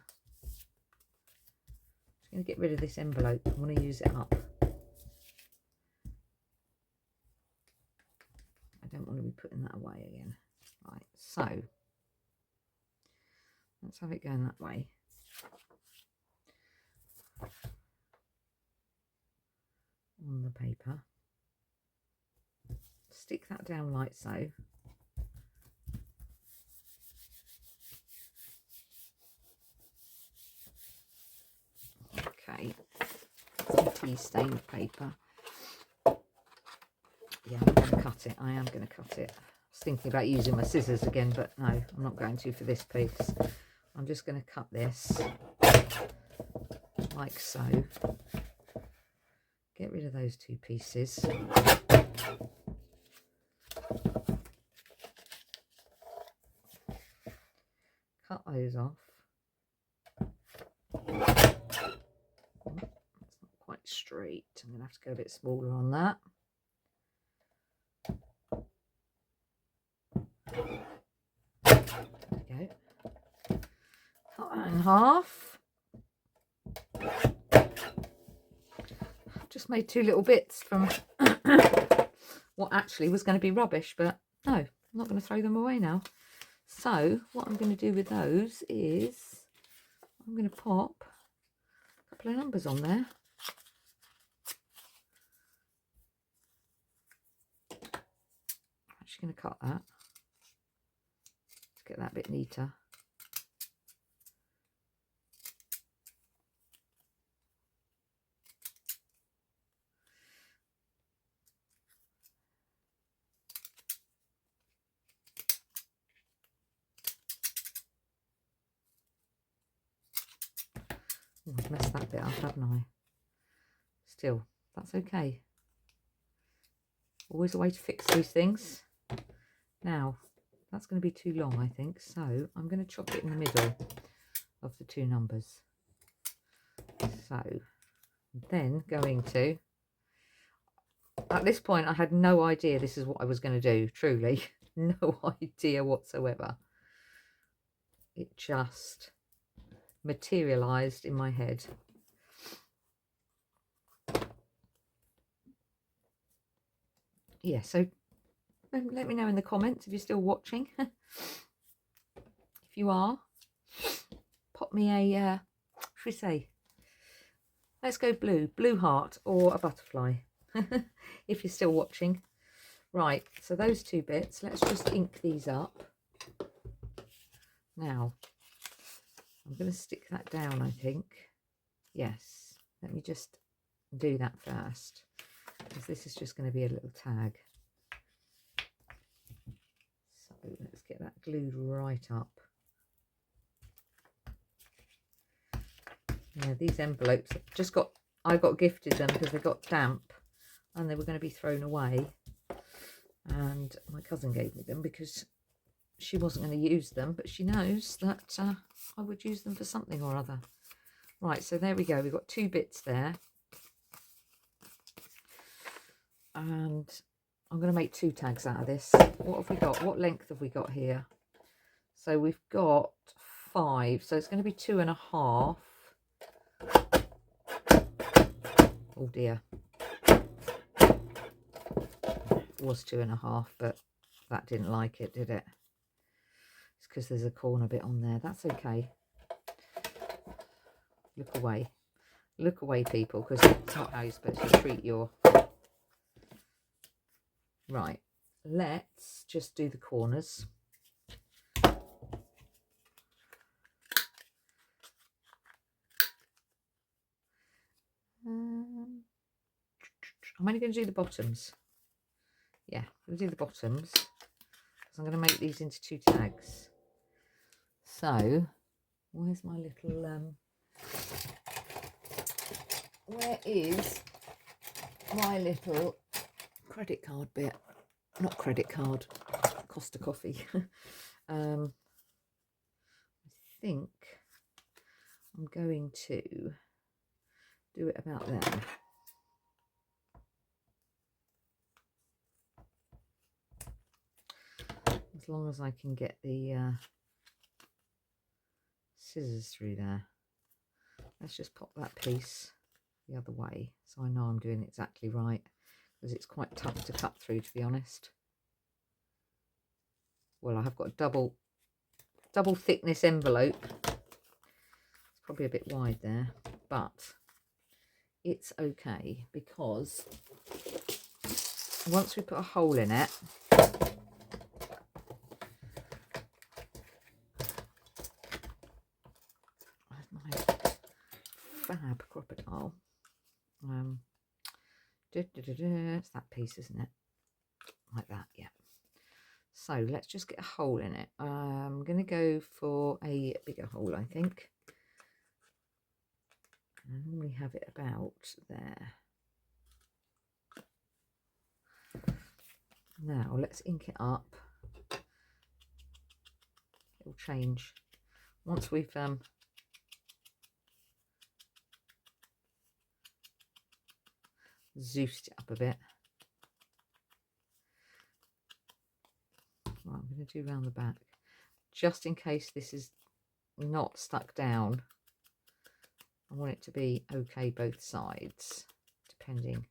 A: I'm going to get rid of this envelope. I want to use it up. I don't want to be putting that away again. Right, so let's have it going that way. On the paper. Stick that down like so. Okay, some tea stained paper. Yeah, I'm going to cut it. I am going to cut it. I was thinking about using my scissors again, but no, I'm not going to for this piece. I'm just going to cut this like so. Get rid of those 2 pieces. Cut those off. It's not quite straight. I'm going to have to go a bit smaller on that. There we go. Cut that in half. I've just made 2 little bits from what actually was going to be rubbish, but no, I'm not going to throw them away now. So what I'm going to do with those is I'm going to pop a couple of numbers on there. just going to cut that to get that bit neater. Oh, I've messed that bit up, haven't I? Still, that's okay. Always a way to fix these things. Now, that's going to be too long, I think, so I'm going to chop it in the middle of the two numbers. So, then going to, at this point I had no idea this is what I was going to do, truly. No idea whatsoever. It just materialised in my head. Yeah, so let me know in the comments if you're still watching. If you are, pop me a, should we say, let's go blue heart or a butterfly, if you're still watching. Right, so those two bits, let's just ink these up. Now, I'm going to stick that down, I think. Yes, let me just do that first, because this is just going to be a little tag. So let's get that glued right up. Yeah, these envelopes I got gifted them because they got damp and they were going to be thrown away, and my cousin gave me them because she wasn't going to use them, but she knows that I would use them for something or other. Right, so there we go, we've got two bits there, and I'm going to make two tags out of this. What have we got? What length have we got here? So we've got 5, so it's going to be 2.5. Oh dear, it was 2.5, but that didn't like it, did it? It's because there's a corner bit on there. That's okay. Look away people, because it's not how you're supposed to treat your... Right, let's just do the corners. I'm only going to do the bottoms. Yeah, I'm going to do the bottoms because I'm going to make these into two tags. So, where's my little, where is my little credit card bit? Not credit card, Costa Coffee. I think I'm going to do it about there. As long as I can get the scissors through there. Let's just pop that piece the other way so I know I'm doing it exactly right, because it's quite tough to cut through, to be honest. Well, I have got a double thickness envelope. It's probably a bit wide there, but it's okay, because once we put a hole in it, fab crocodile. It's that piece, isn't it? Like that, yeah. So let's just get a hole in it. I'm going to go for a bigger hole, I think. I normally have it about there. Now let's ink it up. It'll change once we've Zeused it up a bit. Right, I'm going to do round the back, just in case this is not stuck down. I want it to be okay both sides, depending.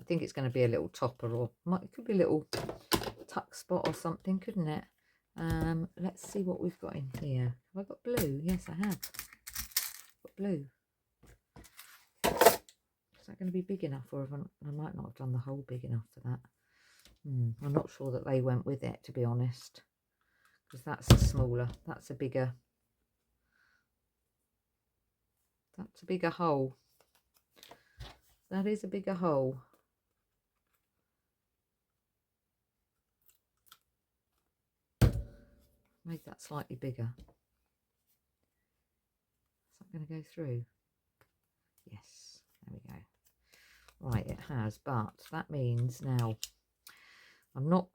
A: I think it's going to be a little topper, or it could be a little tuck spot or something, couldn't it? Let's see what we've got in here. Have I got blue? Yes, I have. Got blue. Is that going to be big enough, or I might not have done the hole big enough for that? I'm not sure that they went with it, to be honest, because that's a smaller, that's a bigger hole. That is a bigger hole. Made that slightly bigger. Is that going to go through? Yes, there we go. Right, it has, but that means now I'm not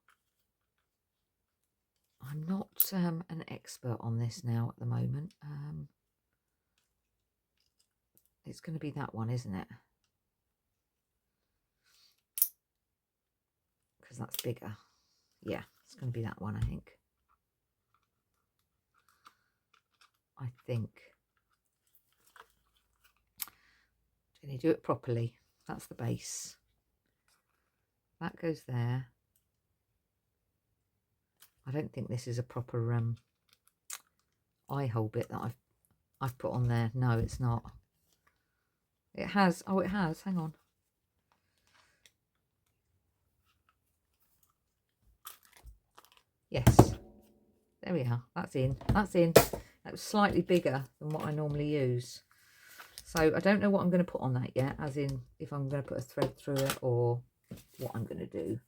A: an expert on this now at the moment. It's going to be that one, isn't it? Because that's bigger. Yeah, it's going to be that one, I think. Can you do it properly? That's the base. That goes there. I don't think this is a proper eye hole bit that I've put on there. No, it's not. It has. Oh, it has. Hang on. Yes. There we are. That's in. That's in. That was slightly bigger than what I normally use. So I don't know what I'm going to put on that yet, as in if I'm going to put a thread through it or what I'm going to do.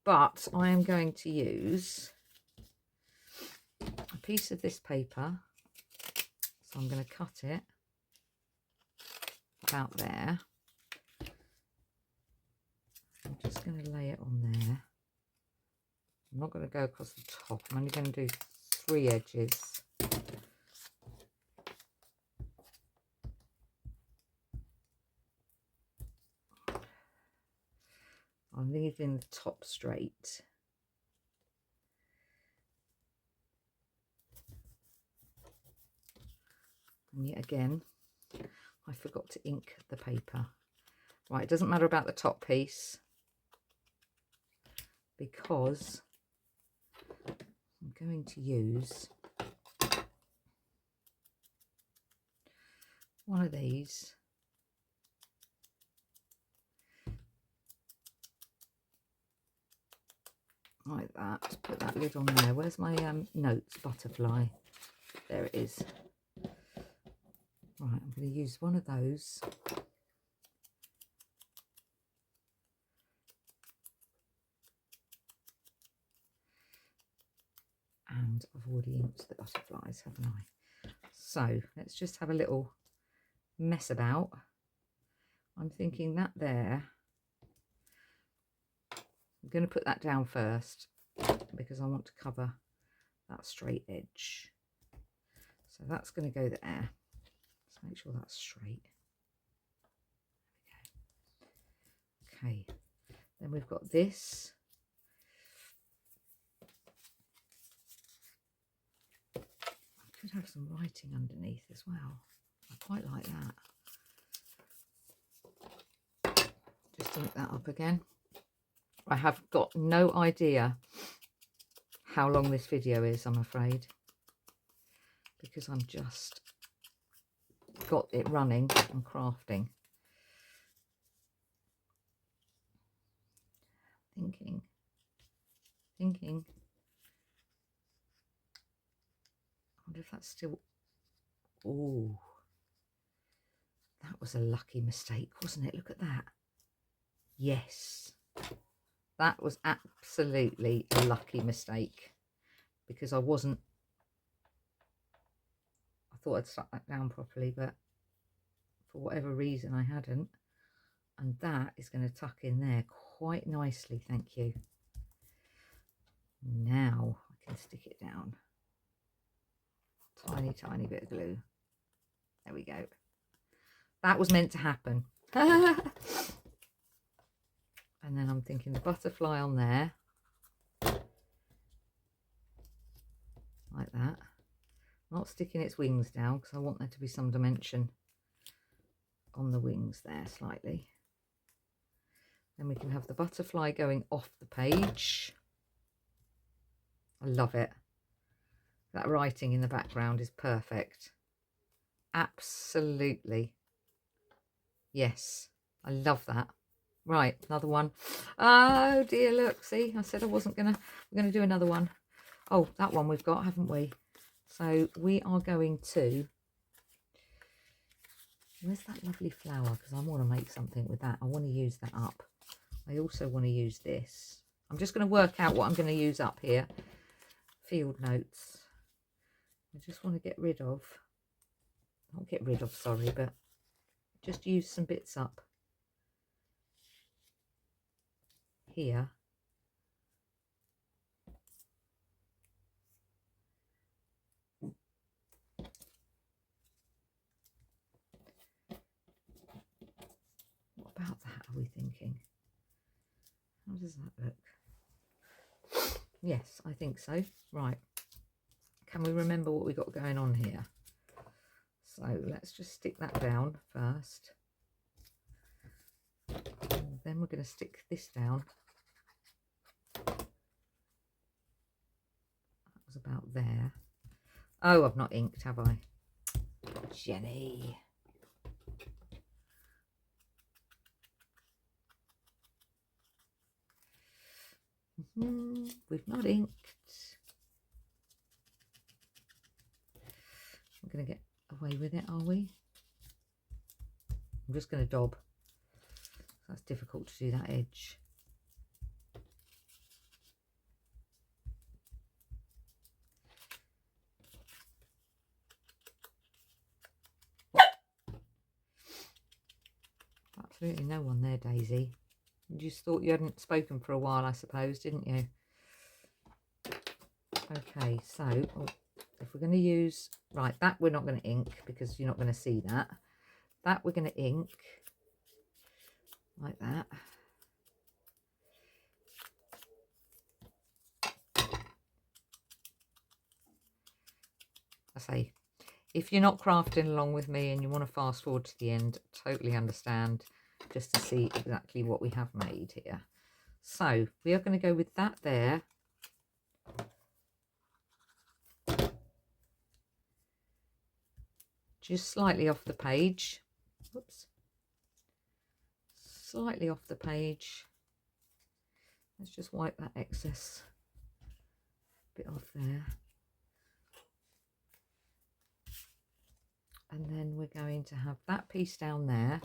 A: But I am going to use a piece of this paper. So I'm going to cut it about there. I'm just going to lay it on there. I'm not going to go across the top. I'm only going to do 3 edges. I'm leaving the top straight. And yet again, I forgot to ink the paper. Right, it doesn't matter about the top piece because I'm going to use one of these. Like that. Put that lid on there. Where's my notes butterfly? There it is. Right, I'm going to use one of those. And I've already inked the butterflies, haven't I? So let's just have a little mess about. I'm thinking that there. I'm going to put that down first because I want to cover that straight edge. So that's going to go there. Let's make sure that's straight. There we go. Okay. Then we've got this. I could have some writing underneath as well. I quite like that. Just ink that up again. I have got no idea how long this video is, I'm afraid, because I'm just got it running and crafting. Thinking. I wonder if that's still... Oh, that was a lucky mistake, wasn't it? Look at that. Yes. That was absolutely a lucky mistake because I thought I'd stuck that down properly, but for whatever reason I hadn't. And that is going to tuck in there quite nicely, thank you. Now I can stick it down. Tiny, tiny bit of glue. There we go. That was meant to happen. And then I'm thinking the butterfly on there, like that. Not sticking its wings down because I want there to be some dimension on the wings there slightly. Then we can have the butterfly going off the page. I love it. That writing in the background is perfect. Absolutely. Yes, I love that. Right, another one. Oh dear, look, see, I said I wasn't gonna, we're gonna do another one. Oh, that one we've got, haven't we? So we are going to, where's that lovely flower? Because I want to make something with that. I want to use that up. I also want to use this. I'm just going to work out what I'm going to use up here. Field notes. I just want to get rid of, not get rid of, sorry, but just use some bits up here. What about that, are we thinking? How does that look? Yes, I think so. Right. Can we remember what we got going on here? So let's just stick that down first. And then we're going to stick this down. That was about there. Oh, I've not inked, have I? Jenny. We've not inked. I'm going to get away with it, are we? I'm just going to daub. That's difficult to do that edge. Absolutely no one there, Daisy. You just thought you hadn't spoken for a while, I suppose, didn't you? Okay, so if we're going to use, right, that we're not going to ink because you're not going to see that. That we're going to ink like that. I say, if you're not crafting along with me and you want to fast forward to the end, totally understand, just to see exactly what we have made here. So we are going to go with that there. Just slightly off the page. Whoops. Slightly off the page. Let's just wipe that excess bit off there. And then we're going to have that piece down there.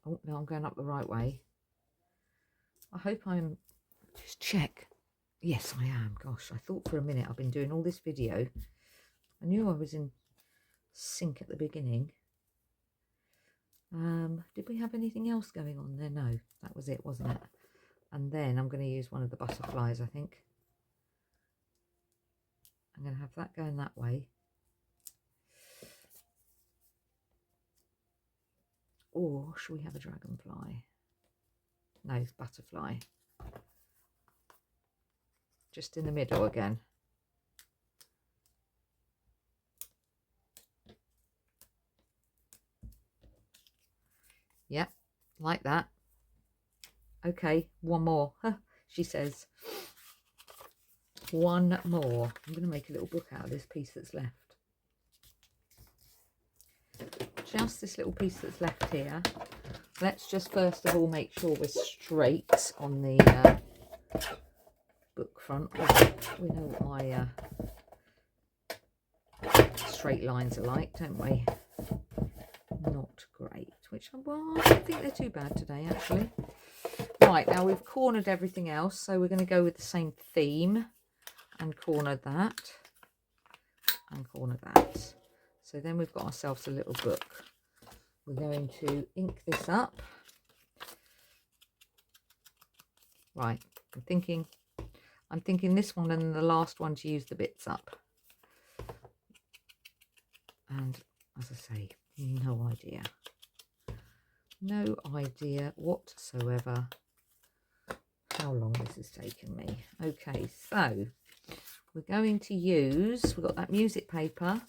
A: Oh, no, I'm going up the right way. I hope I'm, just check. Yes, I am. Gosh, I thought for a minute I've been doing all this video. I knew I was in sync at the beginning. Did we have anything else going on there? No, that was it, wasn't it? And then I'm going to use one of the butterflies, I think. I'm going to have that going that way. Or should we have a dragonfly? No, butterfly. Just in the middle again. Yep, like that. Okay, one more, she says. One more. I'm going to make a little book out of this piece that's left. Just this little piece that's left here. Let's just first of all make sure we're straight on the book front. We know what my straight lines are like, don't we? Not great. Which, well, I don't think they're too bad today, actually. Right, now we've cornered everything else, so we're going to go with the same theme and corner that and corner that. So then we've got ourselves a little book. We're going to ink this up. Right, I'm thinking this one and the last one to use the bits up. And as I say, no idea. No idea whatsoever how long this has taken me. Okay, so we're going to use, we've got that music paper,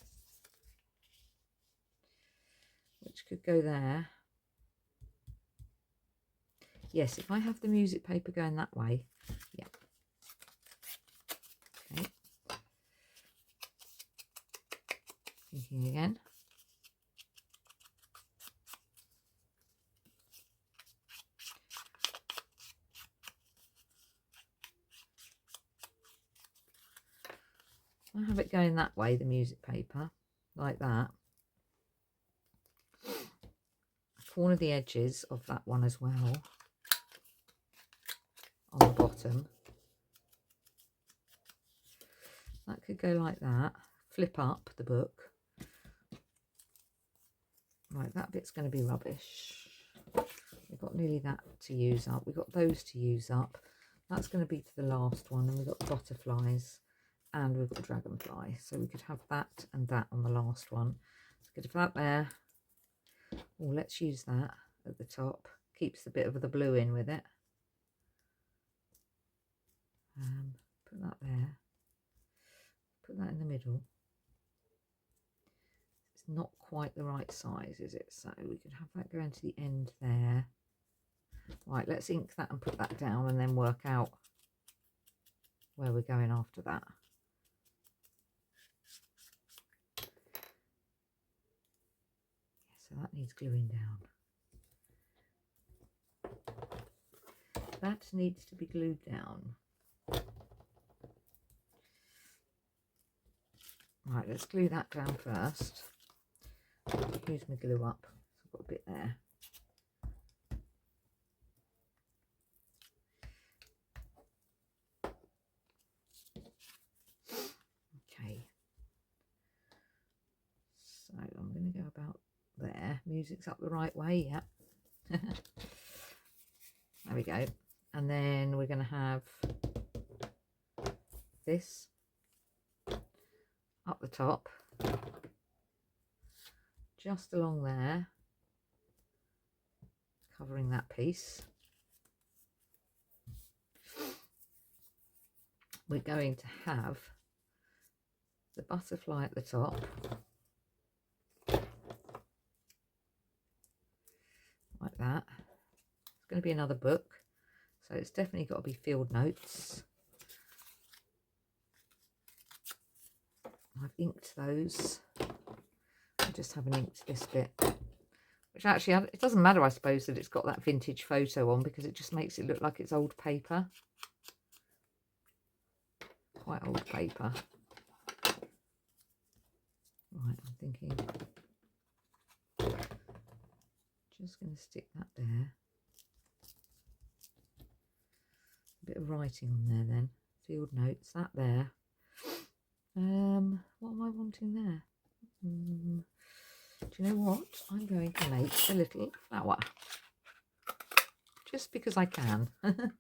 A: which could go there. Yes, if I have the music paper going that way, yeah. Okay. Thinking again. I have it going that way, the music paper, like that. Corner the edges of that one as well on the bottom. That could go like that. Flip up the book. Right, that bit's going to be rubbish. We've got nearly that to use up. We've got those to use up. That's going to be to the last one. And we've got butterflies and we've got dragonfly. So we could have that and that on the last one. So we could have that there. Oh, let's use that at the top. Keeps the bit of the blue in with it. Put that there. Put that in the middle. It's not quite the right size, is it? So we could have that going to the end there. Right, let's ink that and put that down and then work out where we're going after that. So that needs gluing down. That needs to be glued down. Right, let's glue that down first. Use my glue up. So I've got a bit there. Okay. So I'm going to go about there. Music's up the right way, yeah. There we go. And then we're going to have this up the top, just along there, covering that piece. We're going to have the butterfly at the top, like that. It's going to be another book, so it's definitely got to be field notes. I've inked those. I just haven't inked this bit, which actually, it doesn't matter, I suppose, that it's got that vintage photo on, because it just makes it look like it's old paper. Quite old paper. Right, I'm thinking, just going to stick that there. A bit of writing on there then. Field notes, that there. What am I wanting there? Do you know what? I'm going to make a little flower. Just because I can. And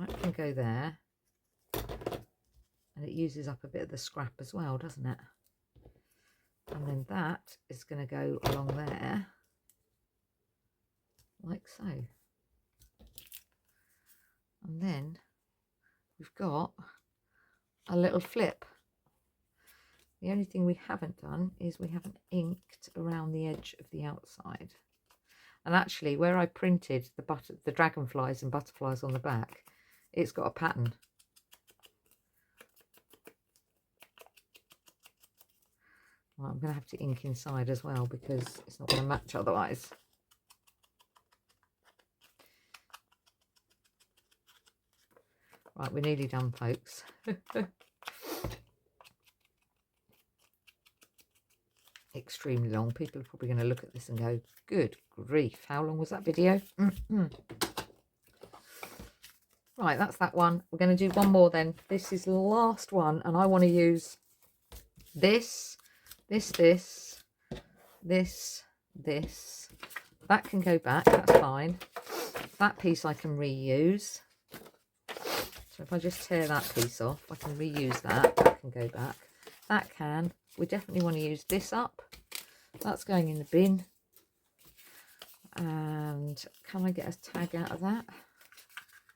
A: that can go there. And it uses up a bit of the scrap as well, doesn't it? And then that is going to go along there. Like so. And then we've got a little flip. The only thing we haven't done is we haven't inked around the edge of the outside. And actually, where I printed the dragonflies and butterflies on the back, it's got a pattern. Well, I'm going to have to ink inside as well, because it's not going to match otherwise. Right, we're nearly done, folks. Extremely long. People are probably going to look at this and go, good grief, how long was that video? Right, that's that one. We're going to do one more then. This is the last one, and I want to use this. That can go back, that's fine. That piece I can reuse. So if I just tear that piece off, I can reuse that. That can go back. That can. We definitely want to use this up. That's going in the bin. And can I get a tag out of that?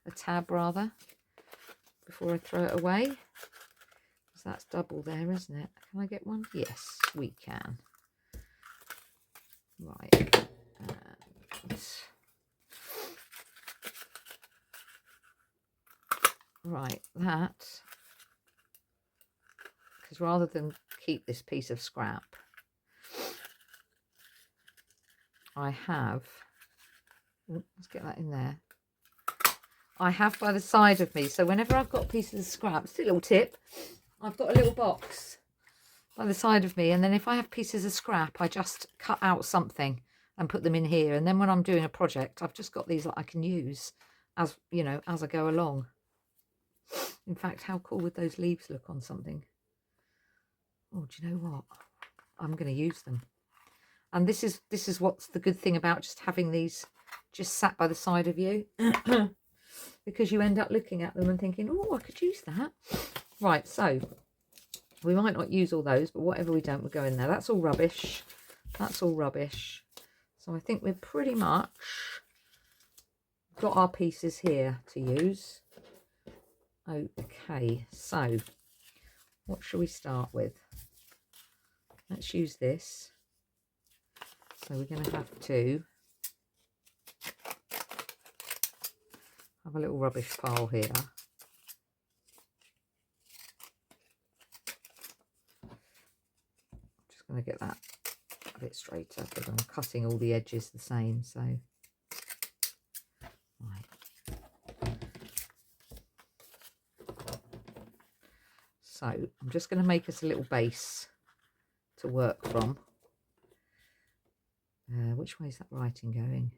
A: A tab rather, before I throw it away. Because that's double there, isn't it? Can I get one? Yes, we can. Right. And right, that, because rather than keep this piece of scrap, I have, let's get that in there, I have by the side of me. So whenever I've got pieces of scrap, it's a little tip, I've got a little box by the side of me. And then if I have pieces of scrap, I just cut out something and put them in here. And then when I'm doing a project, I've just got these that I can use as, you know, as I go along. In fact, how cool would those leaves look on something? Oh, do you know what? I'm going to use them. And this is what's the good thing about just having these just sat by the side of you. Because you end up looking at them and thinking, oh, I could use that. Right, so we might not use all those, but whatever we don't, we'll go in there. That's all rubbish. That's all rubbish. So I think we're pretty much got our pieces here to use. Okay, so what shall we start with? Let's use this. So we're going to have to have a little rubbish pile here. Just going to get that a bit straighter because I'm cutting all the edges the same. So, right. So I'm just going to make us a little base to work from. Which way is that writing going?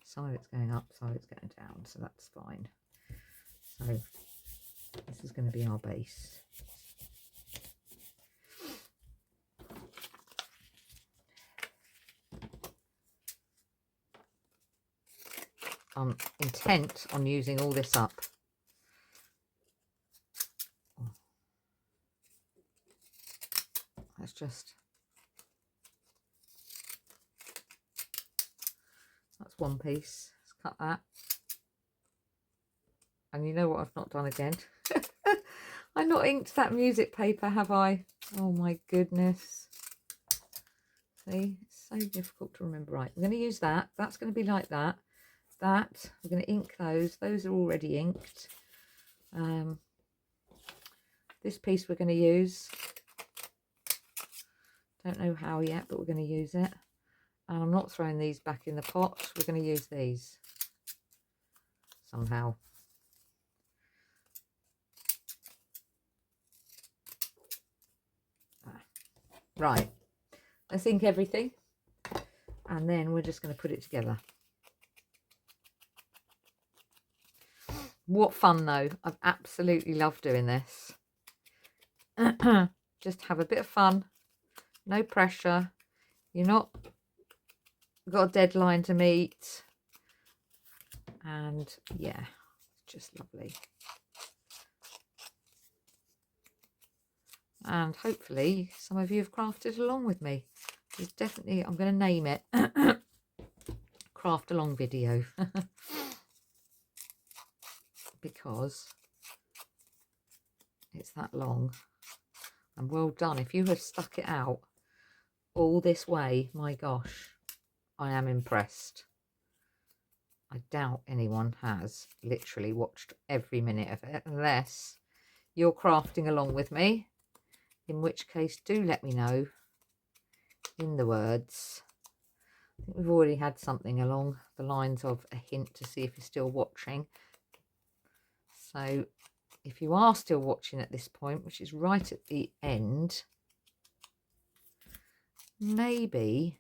A: Some of it's going up, some of it's going down, so that's fine. So this is going to be our base. I'm intent on using all this up. Let's just... That's one piece. Let's cut that. And you know what I've not done again? I've not inked that music paper, have I? Oh my goodness. See, it's so difficult to remember. Right, we're going to use that. That's going to be like that. That, we're going to ink those. Those are already inked. This piece we're going to use. Don't know how yet, but we're going to use it. And I'm not throwing these back in the pot. We're going to use these somehow. Right, let's ink everything. And then we're just going to put it together. What fun though. I've absolutely loved doing this. Just have a bit of fun. No pressure. You're not got a deadline to meet. And yeah, just lovely. And hopefully some of you have crafted along with me. There's definitely, I'm going to name it Craft Along Video. Because it's that long. And well done. If you have stuck it out all this way, my gosh, I am impressed. I doubt anyone has literally watched every minute of it, unless you're crafting along with me, in which case do let me know in the words. I think we've already had something along the lines of a hint to see if you're still watching. So if you are still watching at this point, which is right at the end, maybe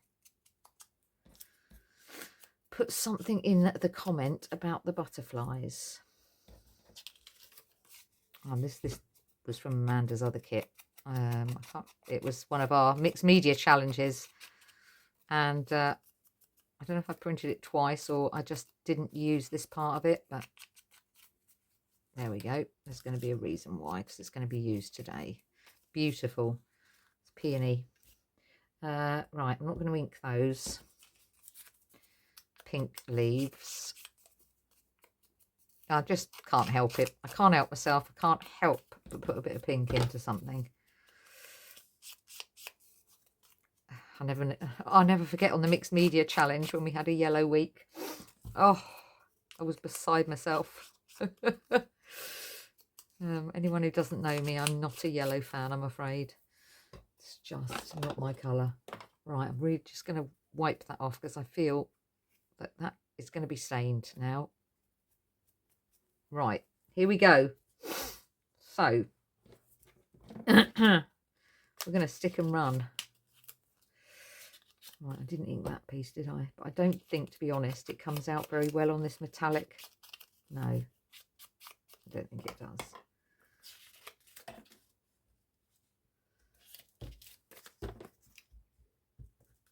A: put something in the comment about the butterflies. This was from Amanda's other kit. It was one of our mixed media challenges, and I don't know if I printed it twice or I just didn't use this part of it, but there we go. There's going to be a reason why, because it's going to be used today. Beautiful. It's peony. Right, I'm not going to ink those pink leaves. I just can't help it. I can't help myself. I can't help but put a bit of pink into something. I'll never forget on the mixed media challenge when we had a yellow week. Oh, I was beside myself. Anyone who doesn't know me, I'm not a yellow fan, I'm afraid. It's just not my colour. Right, I'm really just going to wipe that off because I feel that that is going to be stained now. Right, here we go. So we're going to stick and run. Right, I didn't ink that piece, did I? But I don't think, to be honest, it comes out very well on this metallic. No, I don't think it does.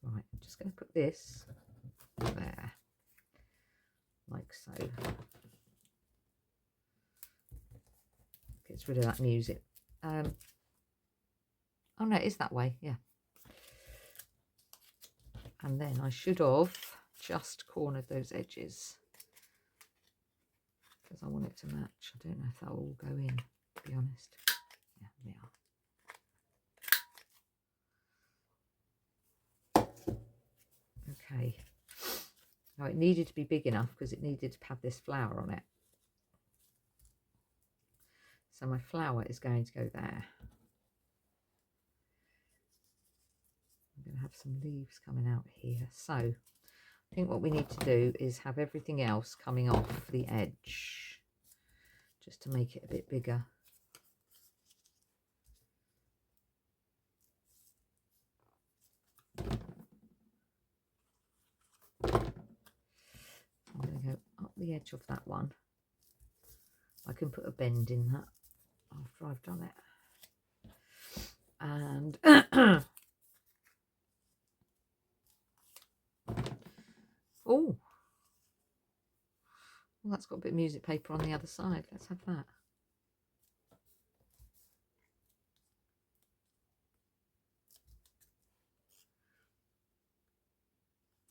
A: Right, I'm just going to put this there, like so. Gets rid of that music. Oh no, it is that way, yeah. And then I should have just cornered those edges because I want it to match. I don't know if that'll all go in, to be honest. Yeah, they are. Okay. Now it needed to be big enough because it needed to have this flower on it. So my flower is going to go there. I'm going to have some leaves coming out here. So I think what we need to do is have everything else coming off the edge just to make it a bit bigger. I'm going to go up the edge of that one. I can put a bend in that after I've done it. And oh, well, that's got a bit of music paper on the other side. Let's have that.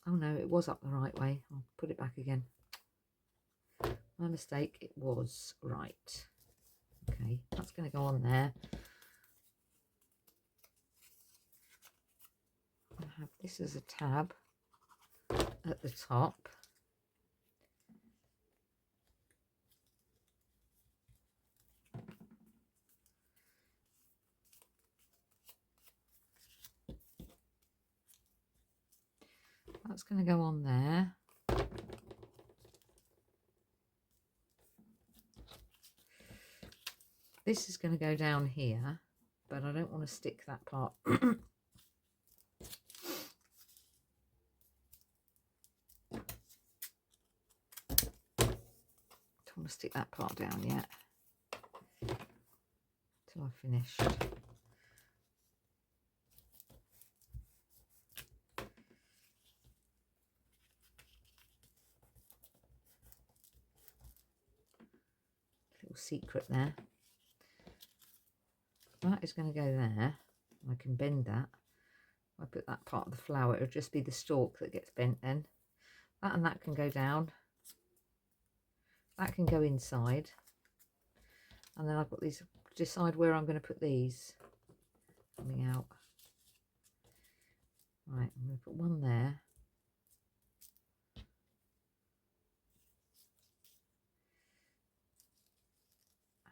A: Oh no, it was up the right way. I'll put it back again. My mistake, it was right. Okay, that's going to go on there. I'll have this as a tab at the top. That's going to go on there. This is going to go down here, but I don't want to stick that part. Don't want to stick that part down yet till I've finished. Little secret there. That is going to go there. I can bend that. If I put that part of the flower, it'll just be the stalk that gets bent then. That and that can go down. That can go inside. And then I've got these, decide where I'm going to put these coming out. Right, I'm going to put one there.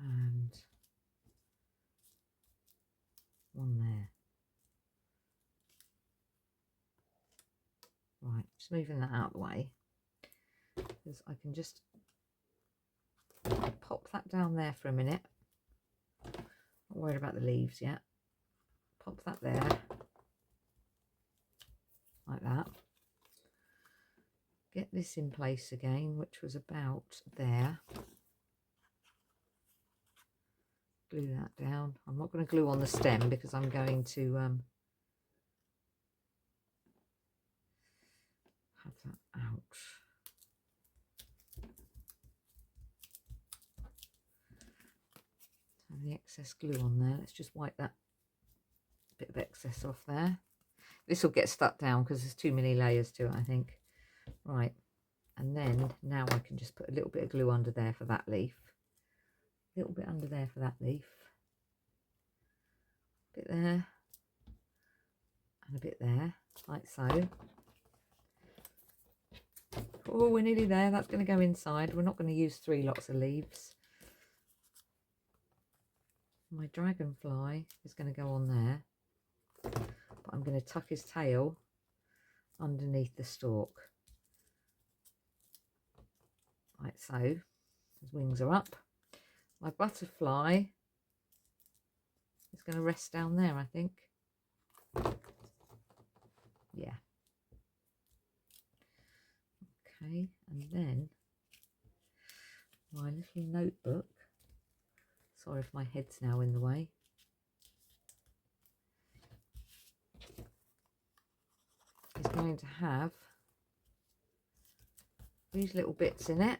A: And one there. Right, just moving that out of the way. Because I can just pop that down there for a minute. Not worried about the leaves yet. Pop that there. Like that. Get this in place again, which was about there. Glue that down. I'm not going to glue on the stem because I'm going to have that out. Have the excess glue on there. Let's just wipe that bit of excess off there. This will get stuck down because there's too many layers to it, I think. Right, and then now I can just put a little bit of glue under there for that leaf. A little bit under there for that leaf. A bit there. And a bit there, like so. Oh, we're nearly there. That's going to go inside. We're not going to use 3 lots of leaves. My dragonfly is going to go on there. But I'm going to tuck his tail underneath the stalk. Like so. His wings are up. My butterfly is going to rest down there, I think. Yeah. Okay, and then my little notebook. Sorry if my head's now in the way. Is going to have these little bits in it.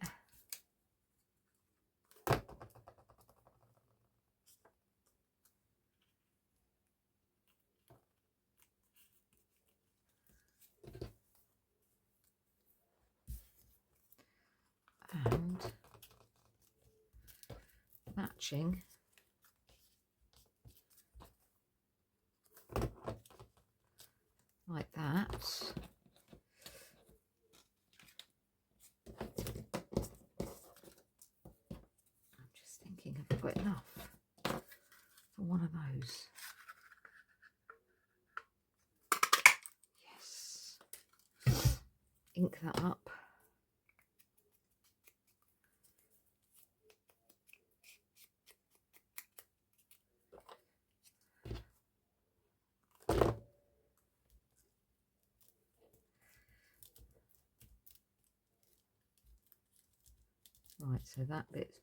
A: And matching like that. I'm just thinking, have I got enough for one of those? Yes. Ink that up. Right, so that bit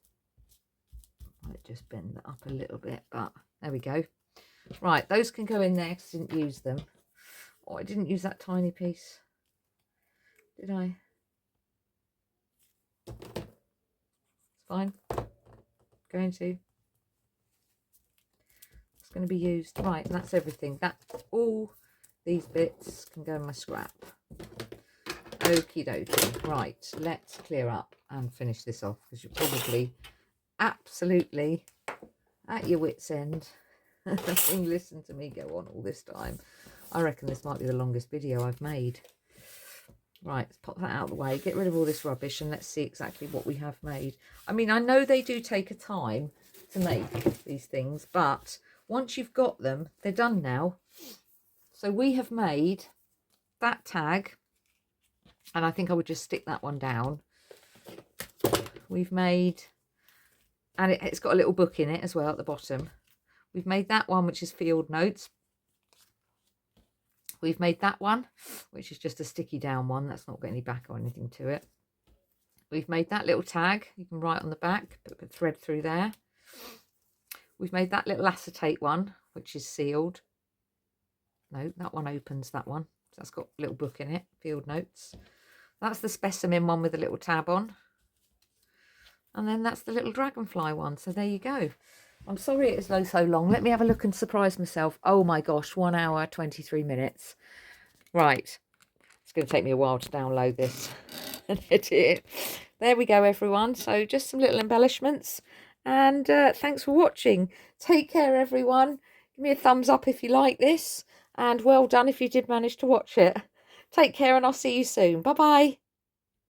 A: might just bend that up a little bit, but there we go. Right, those can go in there because I didn't use them. Oh, I didn't use that tiny piece, did I? It's fine. Going to. It's going to be used. Right, and that's everything. That all these bits can go in my scrap. Okie dokie. Right, let's clear up and finish this off because you're probably absolutely at your wit's end. Listen to me go on all this time. I reckon this might be the longest video I've made. Right, let's pop that out of the way, get rid of all this rubbish, and let's see exactly what we have made. I mean, I know they do take a time to make these things, but once you've got them, they're done now. So we have made that tag, and I think I would just stick that one down. We've made, and it's got a little book in it as well at the bottom. We've made that one, which is field notes. We've made that one, which is just a sticky down one. That's not got any back or anything to it. We've made that little tag. You can write on the back, put a thread through there. We've made that little acetate one, which is sealed. No, that one opens, that one. So that's got a little book in it, field notes. That's the specimen one with a little tab on. And then that's the little dragonfly one. So there you go. I'm sorry it is so long. Let me have a look and surprise myself. Oh my gosh, 1 hour, 23 minutes. Right. It's going to take me a while to download this and edit it. There we go, everyone. So just some little embellishments. And thanks for watching. Take care, everyone. Give me a thumbs up if you like this. And well done if you did manage to watch it. Take care and I'll see you soon. Bye-bye.